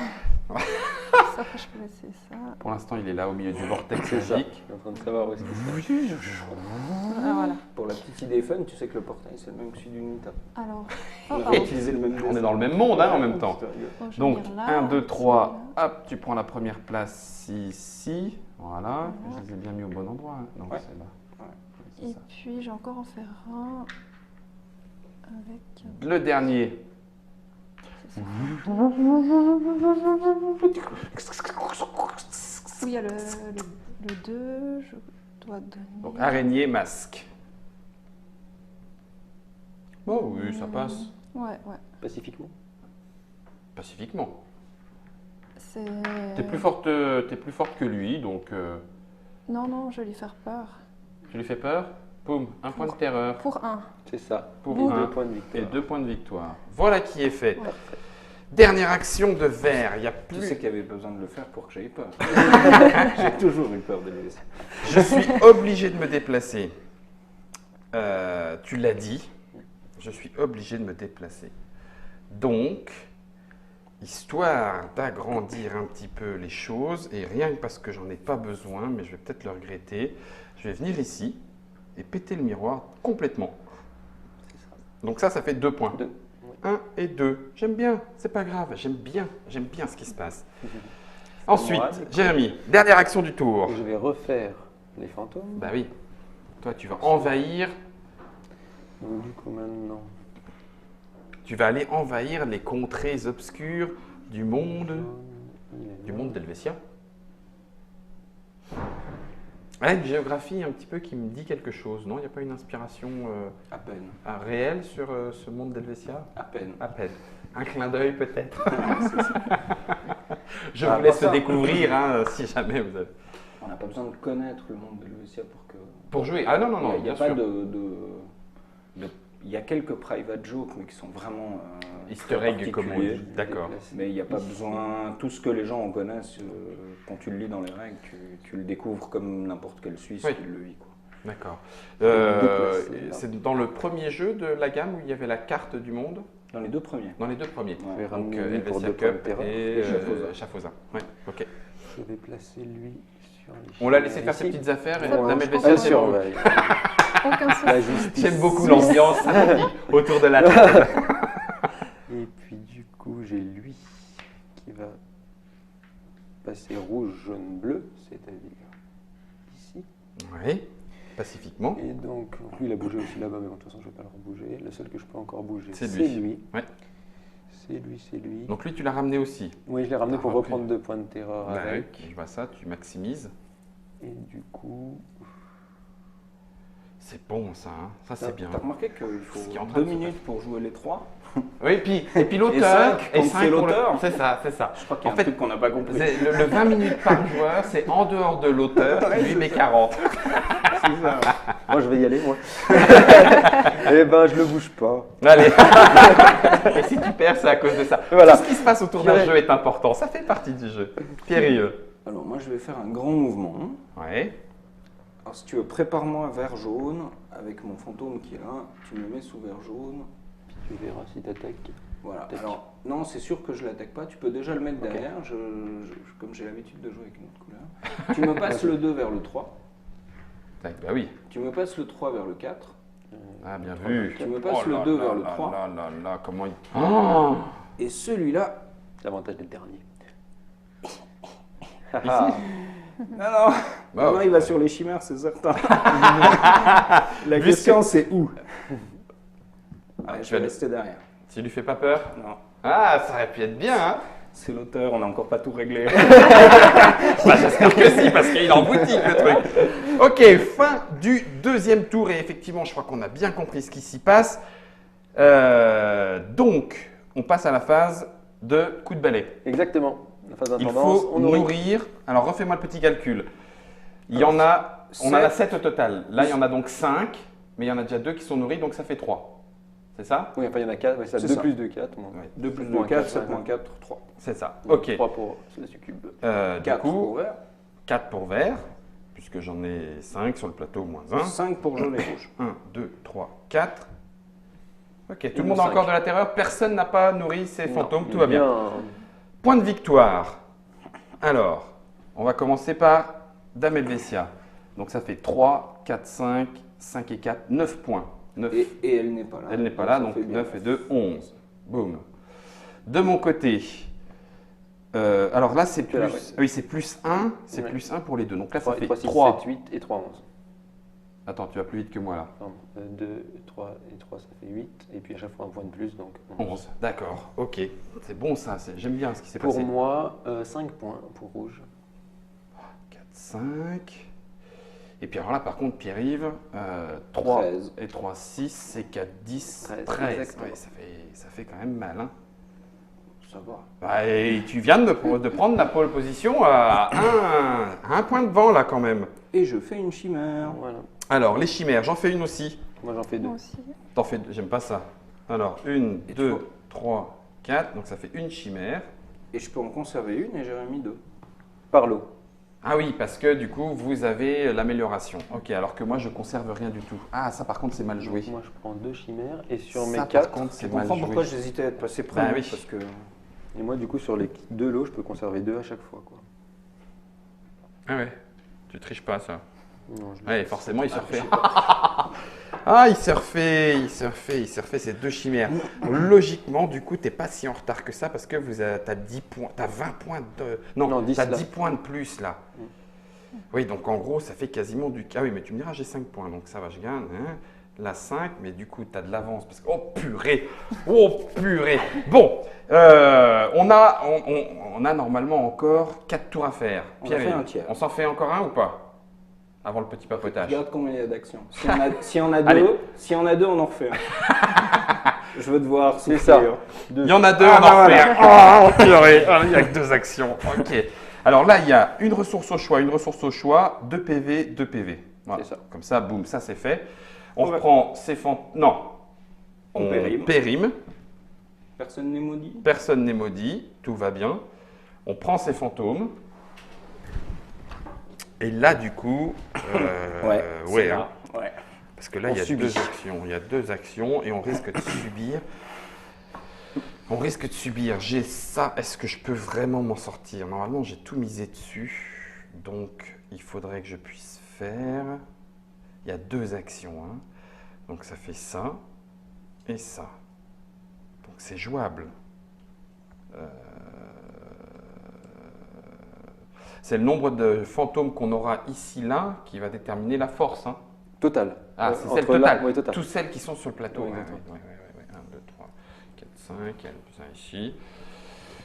Ça, après, je peux laisser ça. Pour l'instant, il est là au milieu du vortex C'est ça. magique. Je suis en train de savoir où est-ce qu'il se passe. Ah, voilà. Pour la petite idée fun, tu sais que le portail, c'est le même que celui du Nita. Alors, On oh, va pardon. utiliser le même On est dessin. dans le même monde, hein, en même temps. Bon, je vais Donc, venir là, 1, 2, ici, 3, là. hop, tu prends la première place ici. Voilà. Je les ai bien mis au bon endroit. Hein. Non, Ouais. c'est là. Ouais. C'est Et ça. puis, j'ai encore en faire un avec. Le dernier. c'est ça. Oui, il y a le 2, je dois donner. Donc, araignée, masque. Oh oui, ça passe. Ouais, ouais. Pacifiquement. Pacifiquement. C'est. T'es plus forte que lui, donc Non, non, je vais lui faire peur. tu lui fais peur. Poum, un point de terreur Pour un. C'est ça. pour Et un 2 points de et victoire. 2 points de victoire. Voilà qui est fait. Ouais. Dernière action de vert. Il y a Tu plus. sais qu'il y avait besoin de le faire pour que j'aie peur. J'ai toujours eu peur de lui laisser. Je suis obligé de me déplacer. Tu l'as dit. Je suis obligé de me déplacer. Donc, histoire d'agrandir un petit peu les choses, et rien que parce que j'en ai pas besoin, mais je vais peut-être le regretter, je vais venir ici et péter le miroir complètement. Donc ça fait 2 points. 2. 1 et 2. J'aime bien, c'est pas grave, j'aime bien ce qui se passe. Ensuite, moi, du coup. Jérémy, dernière action du tour. Et je vais refaire les fantômes. Bah oui, toi tu vas envahir, Donc, du coup, maintenant. tu vas aller envahir les contrées obscures du monde Il est là. d'Helvetia. Ouais, une géographie un petit peu qui me dit quelque chose, non? Il n'y a pas une inspiration À peine. réelle sur ce monde d'Helvetia? À peine. À peine. Un clin d'œil peut-être. Je Ah, vous laisse pas ça. découvrir hein, si jamais vous avez. On n'a pas besoin de connaître le monde de l'Helvetia pour que. Pour jouer. Ah non, non, non, Il n'y a bien pas sûr. il y a quelques private jokes, mais qui sont vraiment. Easter très egg, comme on particuliers. dit. D'accord. Mais il n'y a pas besoin. Tout ce que les gens en connaissent, quand tu le lis dans les règles, tu le découvres comme n'importe quel Suisse Oui. qui le vit. Quoi. D'accord. Déplacer, là. C'est dans le premier jeu de la gamme où il y avait la carte du monde? Dans les deux premiers. Dans les 2 premiers. Je vais Ouais. Donc ramener lui pour Helvetia 2 points de Cup terreur. et Chafosa. Chafosa. Ouais, ok. Je vais placer lui sur les On l'a chimères laissé faire ses ici. petites affaires et Ça Dame marche. Helvetia, Elle c'est bon. surveille. Aucun souci. La justice. J'aime beaucoup l'ambiance autour de la table. Et puis du coup, j'ai lui qui va passer rouge, jaune, bleu, c'est-à-dire ici. Oui, pacifiquement. Et donc, lui, il a bougé aussi là-bas, mais bon, de toute façon, je ne vais pas le rebouger. Le seul que je peux encore bouger, C'est c'est lui. lui. Ouais. C'est lui. Donc lui, tu l'as ramené aussi. Oui, je l'ai ramené Ah, pour ok. reprendre 2 points de terreur Bah, avec. je vois ça, tu maximises. Et du coup, C'est bon ça, hein. Ça c'est bien. T'as remarqué qu'il faut Ce qui est en train 2 de se minutes pour jouer les 3? Oui, et puis l'auteur, cinq, quand c'est pour le- l'auteur. C'est ça, c'est ça. Je crois qu'il y a En un fait, truc qu'on n'a pas compris. Le 20 minutes par joueur, c'est en dehors de l'auteur qui lui c'est met ça. 40. moi, je vais y aller, moi. Eh ben, je le bouge pas. Allez. Et si tu perds, c'est à cause de ça. Voilà. Tout ce qui se passe autour d'un Ouais. jeu est important. Ça fait partie du jeu. Pierre. Alors moi je vais faire un grand mouvement. Ouais. Alors si tu veux, prépare-moi un vert jaune avec mon fantôme qui est là. Tu me mets sous vert jaune. Tu verras si t'attaques. Voilà. Tac. Alors non, c'est sûr que je l'attaque pas. Tu peux déjà le mettre derrière. Comme j'ai l'habitude de jouer avec une autre couleur. Tu me passes le 2 vers le 3. Tac, bah oui. Tu me passes le 3 vers le 4. Ah, bien vu. Tu me passes le là 2 là vers le là 3. là là là, comment il. Oh Et celui-là. L'avantage d'être dernier. Non, Bah, non, il va sur les chimères, c'est certain. La Vu question c'est où? Allez, tu je vais vas- rester derrière. Tu lui fais pas peur? Non. Ah, ça aurait pu être bien, hein. C'est l'auteur, on n'a encore pas tout réglé. Bah, j'espère que si, parce qu'il est en boutique le truc. Ok, fin du deuxième tour. Et effectivement, je crois qu'on a bien compris ce qui s'y passe. Donc, on passe à la phase de coup de balai. Exactement. La phase Il d'intendance, faut on nourrit. nourrir. Alors, refais-moi le petit calcul. Il y en a, on en a 7 au total. Là, il y en a donc 5, mais il y en a déjà 2 qui sont nourris, donc ça fait 3. C'est ça? Oui, enfin, il y en a 4. Ouais, ça, C'est 2 ça. plus 2, 4. Ouais. 2 plus 2, Moins 4, quatre, 7 ouais. moins 4, 3. C'est ça. Ok. 3 pour la succube. Du 4 coup, pour vert. 4 pour vert, puisque j'en ai 5 sur le plateau, moins 1. 5 pour jaune et rouge. 1, 2, 3, 4. Ok, tout le mon monde a 5. encore de la terreur. Personne n'a pas nourri ses Non, fantômes, tout va bien. Bien. Point de victoire. Alors, on va commencer par Dame Helvetia. Donc ça fait 3, 4, 5, 5 et 4, 9 points. 9. Et elle n'est pas là. Elle n'est pas là, ça donc fait bien. 9 et 2, 11. Boum. De mon côté, alors là c'est Que la plus, oui, c'est plus 1, c'est Ouais. plus 1 pour les deux. Donc là 3, ça fait 3, 6, 3. 7, 8 et 3, 11. Attends, tu vas plus vite que moi là. Pardon. 2, 3 et 3, ça fait 8. Et puis à chaque fois un point de plus, donc 11. D'accord, ok. C'est bon ça, j'aime bien ce qui s'est Pour passé. moi, 5 points pour rouge. 4, 5. Et puis alors là par contre, Pierre-Yves, 3 13. et 3, 6, c'est 4, 10, 13, 13. exactement. Ouais, ça fait quand même mal. Hein. Ça va. Bah, et tu viens de prendre la pole position à un point devant là quand même. Et je fais une chimère. Voilà. Alors, les chimères, j'en fais une aussi. Moi j'en fais 2. Moi aussi. T'en fais deux, j'aime pas ça. Alors, 1, Et 2, tu vois. 3, 4, donc ça fait une chimère. Et je peux en conserver une et j'ai remis 2. Par l'eau. Ah oui, parce que du coup, vous avez l'amélioration. Ok, alors que moi, je conserve rien du tout. Ah, ça par contre, c'est mal joué. Moi je prends 2 chimères et sur Ça, mes par 4. contre, Tu c'est mal comprends joué. pourquoi j'hésitais à être passé premier Bah oui. parce que Et moi du coup sur les 2 lots, je peux conserver 2 à chaque fois. Quoi. Ah ouais, tu triches pas ça. Non, je Ouais, forcément, il se refait. je sais pas. Ah, il se refait ces deux chimères. Logiquement, du coup, t'es pas si en retard que ça parce que t'as 10 points, t'as 20 points de... Non, 10 t'as là. 10 points de plus là. Oui, donc en gros, ça fait quasiment du... Ah oui, mais tu me diras, j'ai 5 points, donc ça va, je gagne. Hein. Là, 5, mais du coup, tu as de l'avance. Parce que... Oh purée! Oh purée! Bon, on a normalement encore 4 tours à faire. On a Pierre, fait un tiers. on s'en fait encore un ou pas? Avant le petit papotage. Regarde combien il y a d'actions. Si on a Allez. deux, on en refait un. Je veux te voir C'est souffrir. ça. Il y en a deux, Ah, on bah en fait voilà. un. Oh purée! Ah, il n'y a que 2 actions. Ok. Alors là, il y a une ressource au choix, 2 PV, 2 PV. Voilà. C'est ça. Comme ça, boum, ça c'est fait. On Ouais. reprend ces fantômes. Non. On périme. périme. Personne n'est maudit. Personne n'est maudit, tout va bien. On prend ces fantômes. Et là, du coup, c'est hein. là. Ouais. Parce que là, On il y a subit. 2 actions. Il y a 2 actions et on risque de subir. On risque de subir. J'ai ça. Est-ce que je peux vraiment m'en sortir? Normalement, j'ai tout misé dessus. Donc, il faudrait que je puisse faire. Il y a 2 actions. Hein. Donc, ça fait ça et ça. Donc, c'est jouable. C'est le nombre de fantômes qu'on aura ici, là, qui va déterminer la force. Hein. Total. Ah, c'est celle Entre là- totale. ouais, total. Toutes celles qui sont sur le plateau. Oui, Ouais, exactement. ouais, ouais, ouais. 1, 2, 3, 4, 5. Il y a le plus 1 ici.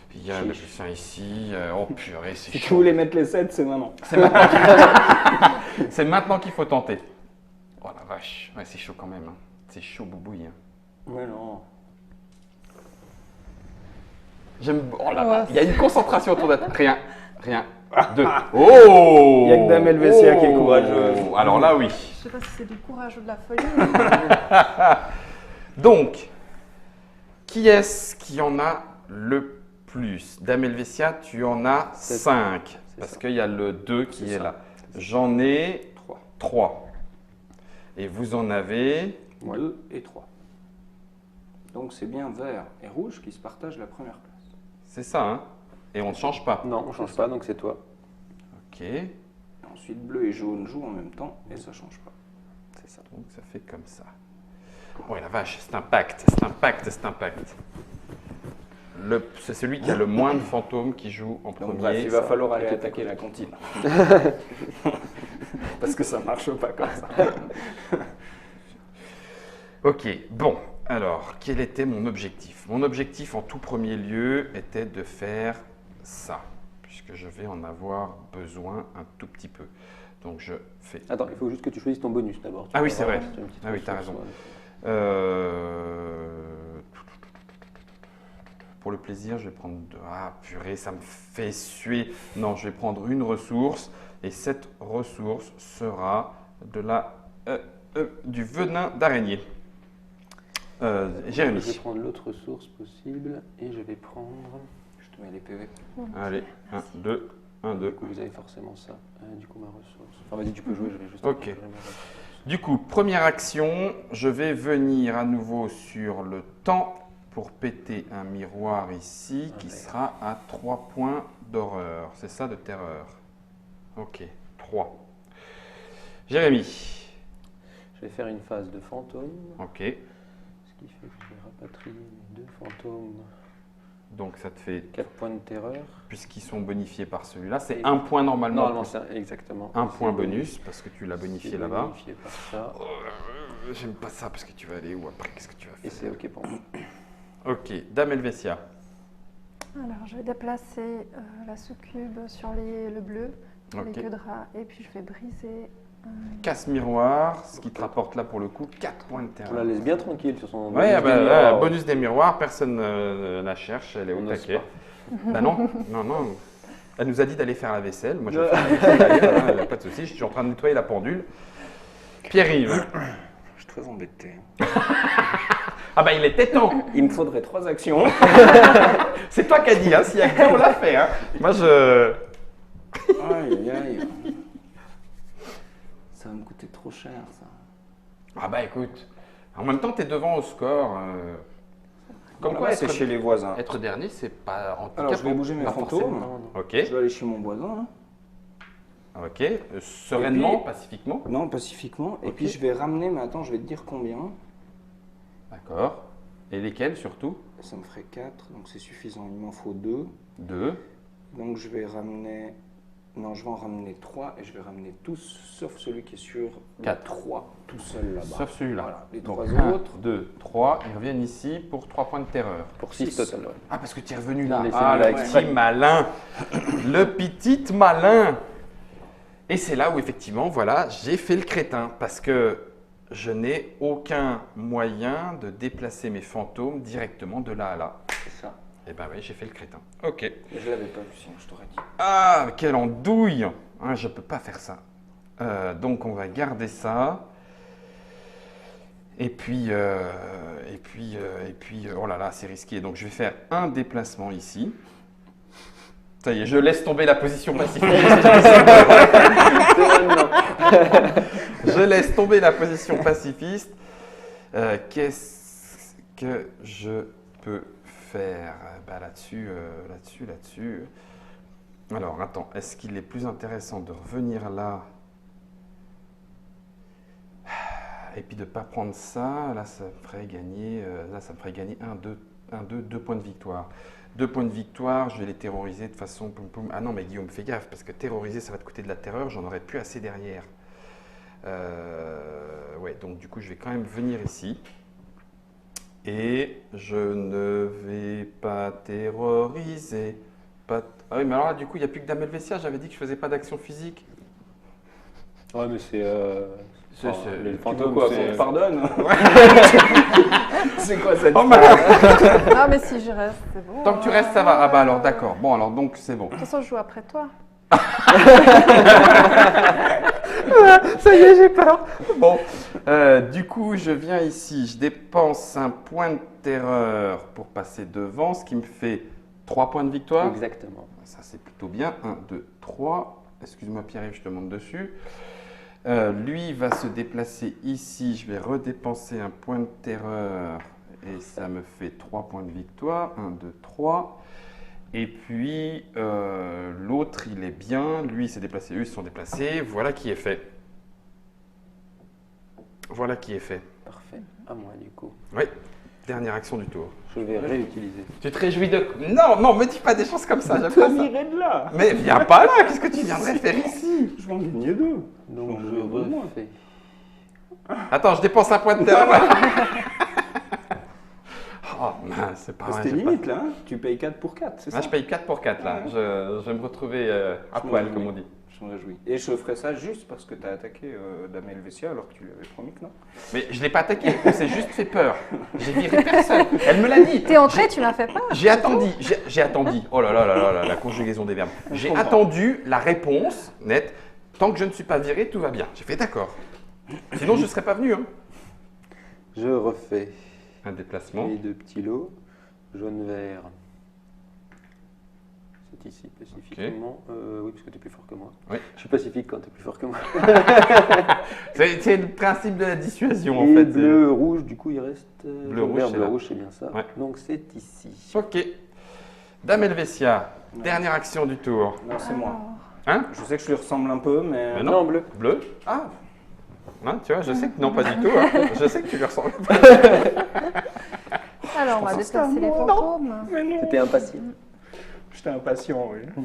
Puis il y a le plus 1 ici. Oh purée, c'est Si tu chaud. voulais mettre les 7, c'est maintenant. C'est maintenant qu'il faut tenter. Oh la vache. Ouais, c'est chaud quand même. Hein. C'est chaud, boubouille. Hein. Mais non. J'aime. Oh là Ouais. là. Il y a une concentration autour de la table. Rien. 2. Oh! Il y a que Dame Helvetia qui est courageuse. Alors là, oui. Je sais pas si c'est du courage ou de la folie. Donc, qui est-ce qui en a le plus? Dame Helvetia, tu en as 5. Parce ça. qu'il y a le 2 qui C'est est ça. là. J'en ai 3. 3. Et vous en avez... 2 et 3. Donc c'est bien vert et rouge qui se partagent la première place. C'est ça, hein? Et on ne change pas. Non, on change pas, donc c'est toi. Ok. Et ensuite bleu et jaune jouent en même temps et ça change pas. C'est ça. Donc ça fait comme ça. Oh la vache, c'est un pacte, c'est un pacte, c'est un pacte. C'est celui qui a le moins de fantômes qui joue en premier. Donc bref, il va Ça. falloir aller attaquer la cantine. Parce que ça marche pas comme ça. Ok, bon. Alors, quel était mon objectif? Mon objectif en tout premier lieu était de faire ça, puisque je vais en avoir besoin un tout petit peu. Donc je fais... Attends, il faut juste que tu choisisses ton bonus d'abord. Ah oui, Tu c'est vas vrai. voir, c'est une petite Ah oui, t'as ressource, raison. ouais. Pour le plaisir, je vais prendre... Ah purée, ça me fait suer. Non, je vais prendre une ressource, et cette ressource sera de du venin d'araignée. Je Jérémy. vais prendre l'autre ressource possible et je vais prendre. Je te mets les PV. Allez, 1, 2, 1, 1, 2. Du coup, vous avez forcément ça. Du coup, ma ressource. Enfin, vas-y, tu peux jouer, je vais juste. Ok. gérer ma ressource. Du coup, première action, je vais venir à nouveau sur le temps pour péter un miroir ici qui sera à 3 points d'horreur. C'est ça, de terreur. Ok, 3. Jérémy. Je vais faire une phase de fantôme. Ok, Ce qui fait que je vais rapatrier mes 2 fantômes. donc ça te fait, 4 points de terreur. puisqu'ils sont bonifiés par celui-là, c'est 1 point normalement. Normalement, c'est exactement. Un C'est point bonus parce que tu l'as bonifié c'est là-bas. bonifié par ça. J'aime pas ça parce que tu vas aller où après? Qu'est-ce que tu vas Et faire? c'est ok pour moi. Ok, Dame Helvetia. Alors, je vais déplacer la succube sur le bleu, les Ok. queues de rat, et puis je vais briser. Casse miroir, ce qui te rapporte là pour le coup 4 points de On terreur. la laisse bien tranquille sur son. Ouais, bonus bah, des là, miroirs. bonus des miroirs, personne la cherche, elle est On au n'ose taquet. pas. Bah non, non, non. Elle nous a dit d'aller faire la vaisselle. Moi, je vais faire la vaisselle d'ailleurs, hein, pas de souci. Je suis en train de nettoyer la pendule. Pierre-Yves. Je suis très embêté. Ah bah il était temps. Il me faudrait 3 actions. C'est toi qui as dit, hein. S'il y a que on l'a fait. Hein. Moi, je... Aïe, aïe. Ça va me coûter trop cher, ça. Ah bah écoute, en même temps, tu es devant au score. Comme quoi, c'est chez les voisins. être dernier, c'est pas handicapant. Alors, je vais bouger mes Pas fantômes. forcément. Non, non. Ok, Je vais aller chez mon voisin. Hein. ok. Sereinement, Et puis- pacifiquement. Non, pacifiquement. Et Ok. puis je vais ramener, mais attends, je vais te dire combien. D'accord. Et lesquels surtout? Ça me ferait 4, donc c'est suffisant. Il m'en faut 2. 2. Donc je vais ramener. Non, je vais en ramener 3 et je vais ramener tous, sauf celui qui est sur le 4. 3, tout seul là-bas. Sauf celui-là. Voilà, les Donc 3 1, autres. 2, 3. Ils reviennent ici pour 3 points de terreur. Pour 6 Six. total. Ouais. Ah, parce que tu es revenu là. Laissez-le Ah, là le exprès. petit malin. Le petit malin. Et c'est là où, effectivement, voilà, j'ai fait le crétin. Parce que je n'ai aucun moyen de déplacer mes fantômes directement de là à là. C'est ça. Et ben oui, j'ai fait le crétin. Ok. Et je l'avais pas vu, sinon je t'aurais dit. Ah, quelle andouille. Ah, je ne peux pas faire ça. Donc, on va garder ça. Et puis, oh là là, c'est risqué. Donc, je vais faire un déplacement ici. Ça y est, je laisse tomber la position pacifiste. Je laisse tomber la position pacifiste. Qu'est-ce que je peux faire bah, là-dessus. Alors, attends, est-ce qu'il est plus intéressant de revenir là et puis de ne pas prendre ça? Là, ça me ferait gagner, 2 points de victoire. 2 points de victoire, je vais les terroriser de façon... Poum, poum. Ah non, mais Guillaume, fais gaffe, parce que terroriser, ça va te coûter de la terreur, j'en aurais plus assez derrière. Ouais, donc du coup, je vais quand même venir ici. Et je ne vais pas terroriser. Ah oui, mais alors là, du coup, il n'y a plus que Dame Helvetia. J'avais dit que je faisais pas d'action physique. Ouais, mais c'est. C'est- enfin, c'est- les Tu fantômes, veux quoi, c'est. qu'on te pardonne C'est quoi cette Oh, Ah, mais si je reste, c'est bon. Tant que tu restes, ça va. Ah bah alors, d'accord. Bon, alors donc, c'est bon. De toute façon, je joue après toi. Ça y est, j'ai peur. Bon, du coup, je viens ici. Je dépense un point de terreur pour passer devant, ce qui me fait 3 points de victoire. Exactement. Ça, c'est plutôt bien. 1, 2, 3. Excuse-moi, Pierre-Yves, je te monte dessus. Lui va se déplacer ici. Je vais redépenser un point de terreur. Et ça me fait 3 points de victoire. 1, 2, 3. Et puis, l'autre, il est bien. Lui, il s'est déplacé. Eux, ils se sont déplacés. Voilà qui est fait. Voilà qui est fait. Parfait. À moi, du coup. Oui, dernière action du tour. Je vais réutiliser. Tu te réjouis de... Non, non, me dis pas des choses comme ça. J'aime pas ça. de là Mais viens pas là. Qu'est-ce que tu viendrais faire ici? Je vais en gagner 2. Donc, J'en je ai deux de moins. refais. Attends, je dépense un point de terreur. Oh mince, c'est pas vrai. C'était j'ai pas- limite là, hein. Tu payes 4 pour 4, c'est ça Ah, je paye 4 pour 4 là. Je vais me retrouver à Je me poil, réjouis. comme on dit. Je me réjouis. Et je ferai ça juste parce que tu as attaqué Dame Helvetia alors que tu lui avais promis que non. Mais je l'ai pas attaqué, on s'est juste fait peur. J'ai viré personne. Elle me l'a dit. T'es entré, tu m'as fait peur. J'ai attendu, j'ai attendu. Oh là là là là là, la conjugaison des verbes. J'ai comprends. attendu la réponse nette. Tant que je ne suis pas viré, tout va bien. J'ai fait d'accord. Sinon, je ne serais pas venu. Hein. Je refais Un déplacement. les 2 petits lots. Jaune-vert. C'est ici, pacifiquement. Oui, parce que tu es plus fort que moi. Oui. Je suis pacifique quand tu es plus fort que moi. C'est le principe de la dissuasion en Et fait. bleu, rouge, du coup, il reste. Bleu, rouge, c'est bleu, là. rouge, c'est bien ça. Ouais. Donc c'est ici. Ok. Dame Helvetia, Non. dernière action du tour. Non, c'est moi. Hein? Je sais que je lui ressemble un peu, mais. Mais Non, bleu. Bleu. Ah, Hein, tu vois, je sais que non, pas du tout. Hein. Je sais que tu lui ressembles. Alors, on va pensais que c'était déplacer les un mot. fantômes. mais non. C'était impatient. J'étais impatient, oui.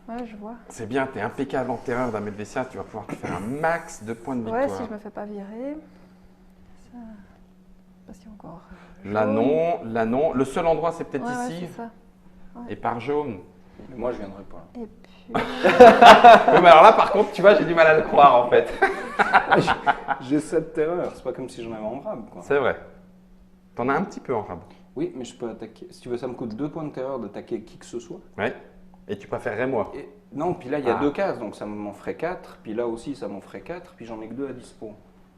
Ouais, je vois. C'est bien, t'es impeccable en terreur, Dame Helvetia. Tu vas pouvoir te faire un max de points de victoire. Ouais, si je me fais pas virer. Ça... Parce qu'il y a encore. Là jaune. non, là non. Le seul endroit, c'est peut-être Ouais, ouais, ici. c'est ça. Et par jaune. Mais moi, je viendrai pas. Et puis. Oui, mais alors là, par contre, tu vois, j'ai du mal à le croire en fait. J'ai cette terreur, c'est pas comme si j'en avais en rab, quoi. C'est vrai. T'en as un petit peu en rab. Oui, mais je peux attaquer. Si tu veux, ça me coûte 2 points de terreur d'attaquer qui que ce soit. Ouais. Et tu préférerais moi. Et... Non, puis là, il y a Ah. 2 cases, donc ça m'en ferait 4. Puis là aussi, ça m'en ferait 4. Puis j'en ai que 2 à dispo.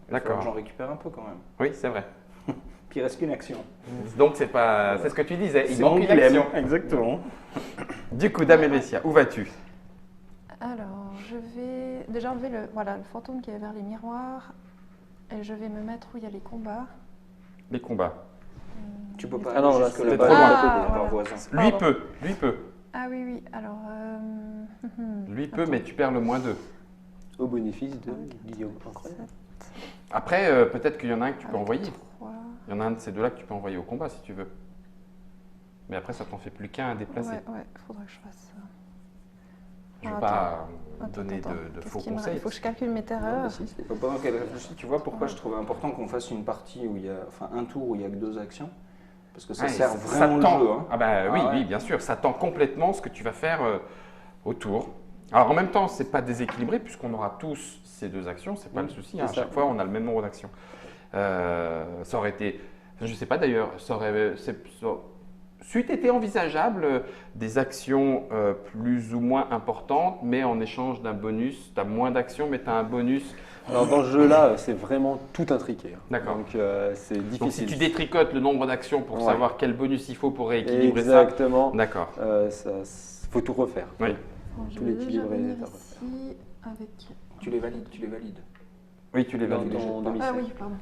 Il va falloir D'accord. que j'en récupère un peu quand même. Oui, c'est vrai. Puis il reste qu'une action. Donc c'est pas, c'est ce que tu disais. Il C'est manque mon une dilemme. action. Exactement. Du coup, Dame Helvetia, où vas-tu? Alors, je vais déjà enlever le fantôme qui est vers les miroirs. Et je vais me mettre où il y a les combats. Les combats. Tu peux pas Ah non, aller là, jusque c'est là-bas, trop loin. par Voilà. voisin. Lui Pardon. peut, lui peut. Ah oui, oui. Alors. Lui peut, Attends. mais tu perds le moins 2. Au bénéfice de Guillaume. Incroyable. Après, peut-être qu'il y en a un que tu peux Avec envoyer. 3. Il y en a un de ces deux-là que tu peux envoyer au combat si tu veux. Mais après, ça t'en fait plus qu'un à déplacer. Ouais, faudrait que je fasse ça. Je ne veux Ah, pas Attends, donner attends. de Qu'est-ce faux qu'il me reste conseils. Il faut que je calcule mes terreurs. Faut pas qu'elle réfléchisse. Tu vois pourquoi je trouvais important qu'on fasse une partie où il y a, enfin un tour où il y a que 2 actions, parce que ça Ouais, sert ça vraiment le tend. jeu. Hein. Ah bah oui, Ah ouais. oui, bien sûr. Ça tend complètement ce que tu vas faire au tour. Alors en même temps, c'est pas déséquilibré puisqu'on aura tous ces 2 actions. C'est pas Oui, le souci. c'est Hein. À ça. chaque fois, on a le même nombre d'actions. Ça aurait été, je sais pas d'ailleurs, ça aurait, c'eût été envisageable des actions plus ou moins importantes, mais en échange d'un bonus, tu as moins d'actions, mais tu as un bonus. Alors dans ce jeu-là, c'est vraiment tout intriqué. Hein. D'accord. Donc c'est difficile. Donc si tu détricotes le nombre d'actions pour Ouais. savoir quel bonus il faut pour rééquilibrer ça, Exactement. d'accord. Faut tout refaire. Oui. Bon, je Tout vais déjà l'équilibre est venir à refaire. ici avec. Tu les valides, tu les valides. Oui, tu les Dans valides. ton Ah demi-cercle. Ah oui, pardon.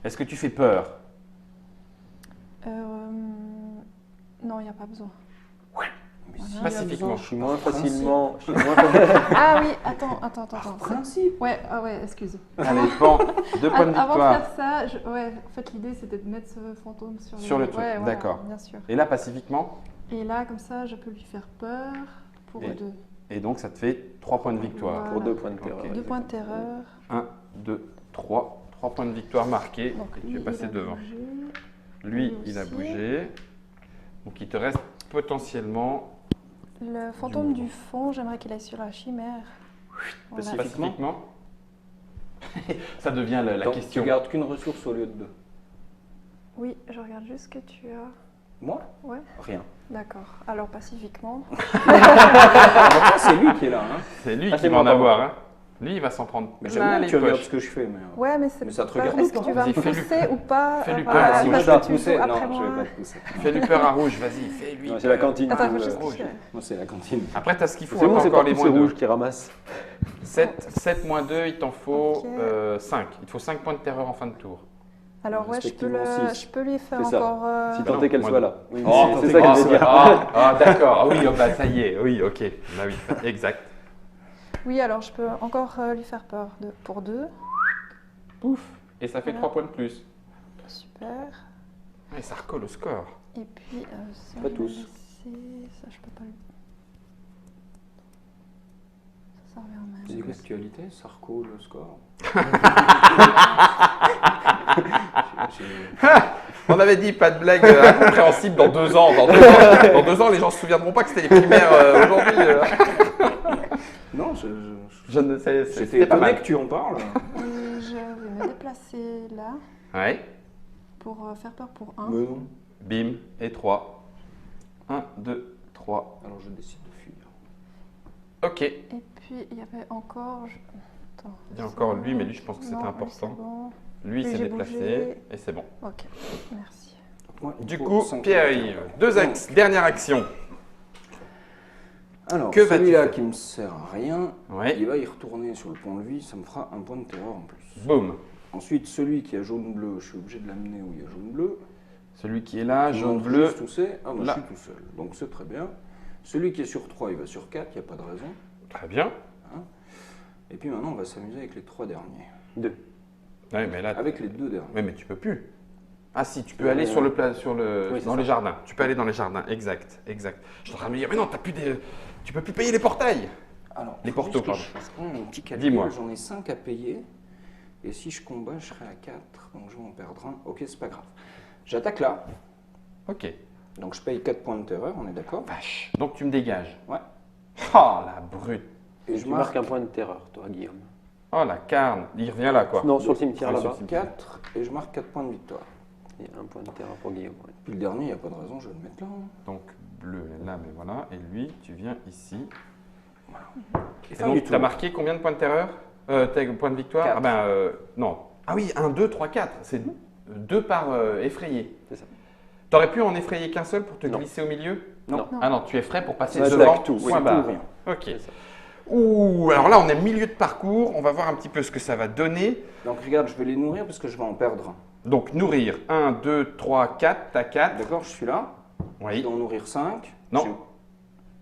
Est-ce que tu fais peur? Non, il n'y a pas besoin. Mais si, Voilà. Pacifiquement. Je suis moins Principe. facilement. Ah oui, attends. Principe. Ouais, excuse. Allez, bon, 2 points de Avant de victoire. faire ça, en fait, l'idée c'était de mettre ce fantôme sur, Sur le truc, Ouais, voilà, d'accord. bien sûr. Et là, pacifiquement, Et là, comme ça, je peux lui faire peur pour Et- 2. et donc ça te fait 3 points de victoire. Voilà. Pour 2 points de terreur. Ok. 2 points de terreur. 1, 2, 3. 3 points de victoire marqués. Donc, Et tu lui, es passé il a devant. bougé. Lui, Lui il a aussi. bougé. Donc il te reste potentiellement Le fantôme du fond, j'aimerais qu'il aille sur la chimère. Voilà. pacifiquement. Ça devient la Donc, question. tu gardes qu'une ressource au lieu de 2. Oui, je regarde juste ce que tu as. Moi Ouais, Rien. d'accord. Alors, pacifiquement. Pourtant, c'est lui qui est là. Hein. C'est lui Ah, qui c'est va en moi, avoir. Hein. Lui, il va s'en prendre Mais plein j'aime bien les que tu regardes poches. ce que je fais. Ouais, mais c'est Mais ça te pas- regarde Est-ce que pas. tu vas Vas-y, me fais-lui- pousser ou pas fais-lui Ah, peur, parce sinon que je dois tu pousser. joues après Non, je vais moi. pas te pousser. Fais-lui peur à rouge, vas-y, fais-lui. Non, c'est la peur. cantine. Attends, il faut qui juste me- rouge. tirer. Moi, c'est la cantine. Après, tu as ce qu'il faut. C'est bon, c'est encore pas les tous ces moins 2. rouges qui ramassent. 7 moins 2, il t'en faut Ok. 5. Il te faut 5 points de terreur en fin de tour. Alors, ouais, Respectivement six. je peux lui faire C'est ça. encore. Si non, tant est qu'elle moi, soit deux. là. Oui, Oh, c'est ça qu'elle veut dire. D'accord. Ah oui, oh, bah, ça y est. Oui, ok. Bah oui, exact. Oui, alors je peux encore lui faire peur pour 2. Pouf. Et ça fait Voilà. 3 points de plus. Super. Et ça recolle au score. Et puis, ça, Pas je vais tous. laisser. Ça, je peux pas le. Ça revient au même. C'est l'actualité, Sarko, le score. On avait dit pas de blague incompréhensible dans 2 ans. Dans 2 ans, les gens se souviendront pas que c'était les primaires aujourd'hui. Non, Je ne sais. j'étais C'était pas étonné mal. que tu en parles. Et je vais me déplacer là Ouais. pour faire peur pour 1. Mais non. Bim. Et 3. 1, 2, 3. Alors je décide de fuir. Ok. Et puis, il y avait encore. Attends, Il y a encore lui, mais lui, je pense que c'était Non, lui, important. c'est bon. Lui, Lui, s'est j'ai déplacé. bougé. Et c'est bon. Ok, merci. Moi, il Du faut coup, 5 Pierre-Yves, dernière action. Alors, Que vas-tu celui-là faire qui me sert à rien, Oui. il va y retourner sur le pont-levis, ça me fera un point de terreur en plus. Boum. Ensuite, celui qui a jaune-bleu, je suis obligé de l'amener où il y a jaune-bleu. Celui qui est là, Je jaune, montre bleu. juste où c'est. Ah, moi Là. je suis tout seul, donc c'est très bien. Celui qui est sur 3, il va sur 4, il n'y a pas de raison. Très bien. Et puis maintenant, on va s'amuser avec les 3 derniers. 2. Ouais, mais là, Avec les 2 derniers. mais tu peux plus. Ah si, tu peux aller sur le Oui, c'est dans ça. les jardins. Tu peux aller dans les jardins, exact, exact. Je suis en train de me dire, mais non, tu peux plus payer les portails. Alors, Les faut portos, juste que pardon. je fasse un petit calcul. Dis-moi. J'en ai 5 à payer. Et si je combats, je serai à 4. Donc je vais en perdre un. Ok, c'est pas grave. J'attaque là. Ok. Donc je paye 4 points de terreur, on est d'accord? Vache. Donc tu me dégages. Ouais. Oh la brute. Et je Tu marques marque un point de terreur, toi, Guillaume. Oh la carne. Il revient là quoi. Non, sur le cimetière Ouais, sur là-bas. le 4 et je marque 4 points de victoire. Il y a un point de terreur pour Guillaume. Ouais. Puis le dernier, il n'y a pas de raison, je vais le mettre là. Donc bleu est là, mais voilà. Et lui, tu viens ici. Et Et fin du donc tu as tour. marqué combien de points de terreur Tes points de victoire? Quatre. Ah ben non. Ah oui, 1, 2, 3, 4. C'est 2 par effrayé. C'est ça. T'aurais pu en effrayer qu'un seul pour te Non. glisser au milieu? Non. Ah non, tu es frais pour passer Ça devant. attaque tout, oui, point tout barre. ou rien. Ok. C'est ça. Ouh, alors là on est milieu de parcours, on va voir un petit peu ce que ça va donner. Donc regarde, je vais les nourrir parce que je vais en perdre un. Donc nourrir, 1, 2, 3, 4, t'as 4. D'accord, je suis là. Je Oui. dois en nourrir 5. Non.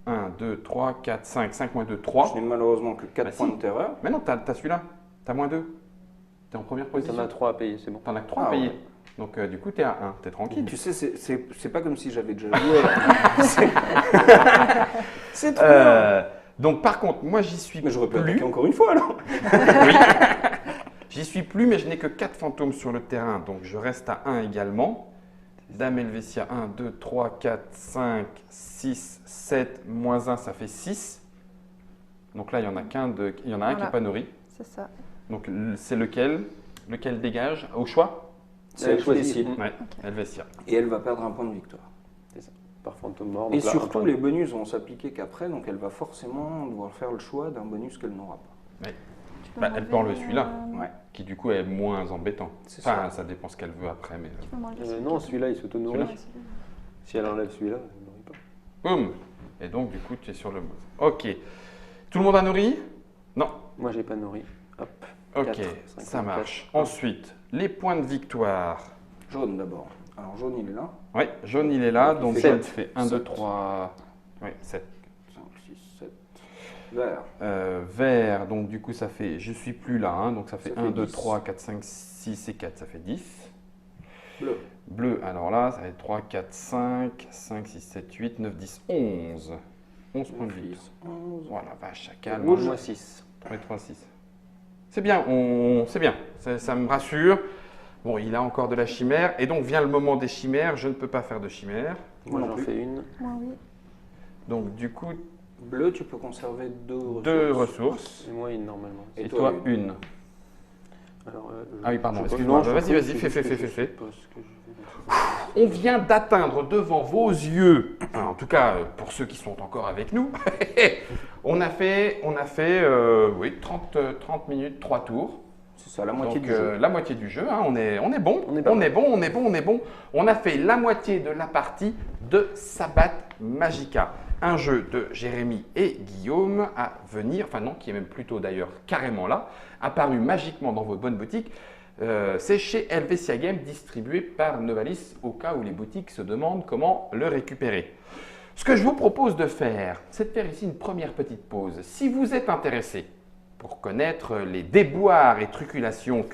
1, 2, 3, 4, 5, 5 moins 2, 3. Je n'ai malheureusement que 4 Bah points si. de terreur. Mais non, t'as celui-là, t'as moins 2. T'es en première T'en position. as 3 à payer, c'est bon. T'en as que 3 à Ah, payer. ouais. Donc du coup t'es à 1, t'es tranquille. Tu sais, c'est pas comme si j'avais déjà joué. C'est trop bien. Donc par contre, moi j'y suis Mais j'aurais pu plus. attaquer encore une fois alors. Oui. J'y suis plus, mais je n'ai que 4 fantômes sur le terrain, donc je reste à 1 également. Dame Helvetia, 1, 2, 3, 4, 5, 6, 7, moins 1, ça fait 6. Donc là, il y en a qu'un il y en a un qui Voilà. n'est pas nourri. C'est ça. Donc c'est lequel? Lequel dégage? Au choix? C'est elle qui choisit. décide. Ouais, Helvetia. Et elle va perdre un point de victoire. Par fantôme mort. Et donc là, un surtout, point de- les bonus vont s'appliquer qu'après, donc elle va forcément devoir faire le choix d'un bonus qu'elle n'aura pas. Tu peux Bah, elle peut enlever m'enlever, celui-là. Ouais. Qui du coup est moins embêtant. C'est Enfin, ça dépend ce qu'elle veut après, mais... Tu peux m'enlever Non, celui-là, il s'auto-nourrit. Ouais, celui-là. Si elle enlève celui-là, elle ne nourrit pas. Boum. Et donc du coup, tu es sur le... Ok. Tout le monde a nourri? Non. Moi, j'ai pas nourri. Hop. Ok, 4, ça 54. marche. Ensuite, les points de victoire. Jaune d'abord. Alors jaune, il est là. Oui, jaune il est là, donc fait jaune sept. fait 1, 2, 7. 3, oui, 7. 5, 6, 7. Vert. Vert, donc du coup ça fait, je suis plus là, hein, donc ça fait Ça 1, fait 2, 10. 3, 4, 5, 6 et 4, ça fait 10. Bleu. Bleu, alors là, ça fait 3, 4, 5, 5, 6, 7, 8, 9, 10, 11. 11 points de victoire. 11. Voilà, vache, ça calme. Rouge, moi 6. Oui, 3, 6. C'est bien, c'est bien, ça me rassure. Bon, il a encore de la chimère, et donc vient le moment des chimères, je ne peux pas faire de chimère. Moi, non j'en plus. fais une. Moi, oui. Donc du coup, Bleu, tu peux conserver 2 ressources. 2 ressources, Et moi, une normalement. Et et toi, toi une. Alors, Ah oui, pardon, je- excuse-moi. non, je Vas-y, pense vas-y, que fais, je- fais, je fais, fais. sais pas ce que je vais On vient d'atteindre devant vos yeux, enfin, en tout cas pour ceux qui sont encore avec nous, on a fait oui, 30 minutes, 3 tours. C'est ça, la moitié Donc du jeu. la moitié du jeu, hein, on est bon, On est pas on est bon, on est bon, on est bon. On a fait la moitié de la partie de Sabbat Magica, un jeu de Jérémy et Guillaume à venir, enfin non, qui est même plutôt d'ailleurs carrément là, apparu magiquement dans vos bonnes boutiques. C'est chez Helvetia Games, distribué par Novalis, au cas où les boutiques se demandent comment le récupérer. Ce que je vous propose de faire, c'est de faire ici une première petite pause. Si vous êtes intéressé pour connaître les déboires et truculations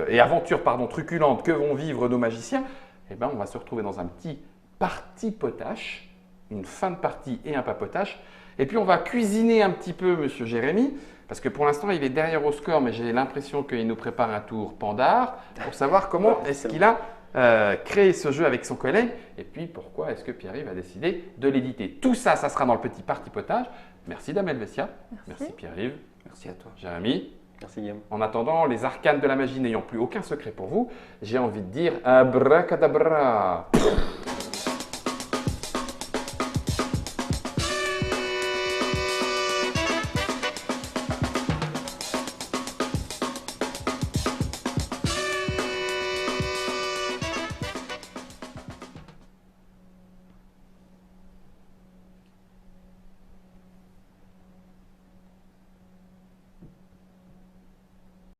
et aventures truculentes que vont vivre nos magiciens, eh ben, on va se retrouver dans un petit parti potache, une fin de partie et un papotage. Et puis on va cuisiner un petit peu Monsieur Jérémy, parce que pour l'instant il est derrière au score, mais j'ai l'impression qu'il nous prépare un tour Pandare pour savoir comment est-ce qu'il a créé ce jeu avec son collègue, et puis pourquoi est-ce que Pierre-Yves a décidé de l'éditer. Tout ça, ça sera dans le petit parti potage. Merci Dame Helvetia, merci Pierre-Yves, Merci à toi. Jérémy. Merci Guillaume. En attendant, les arcanes de la magie n'ayant plus aucun secret pour vous, j'ai envie de dire abracadabra.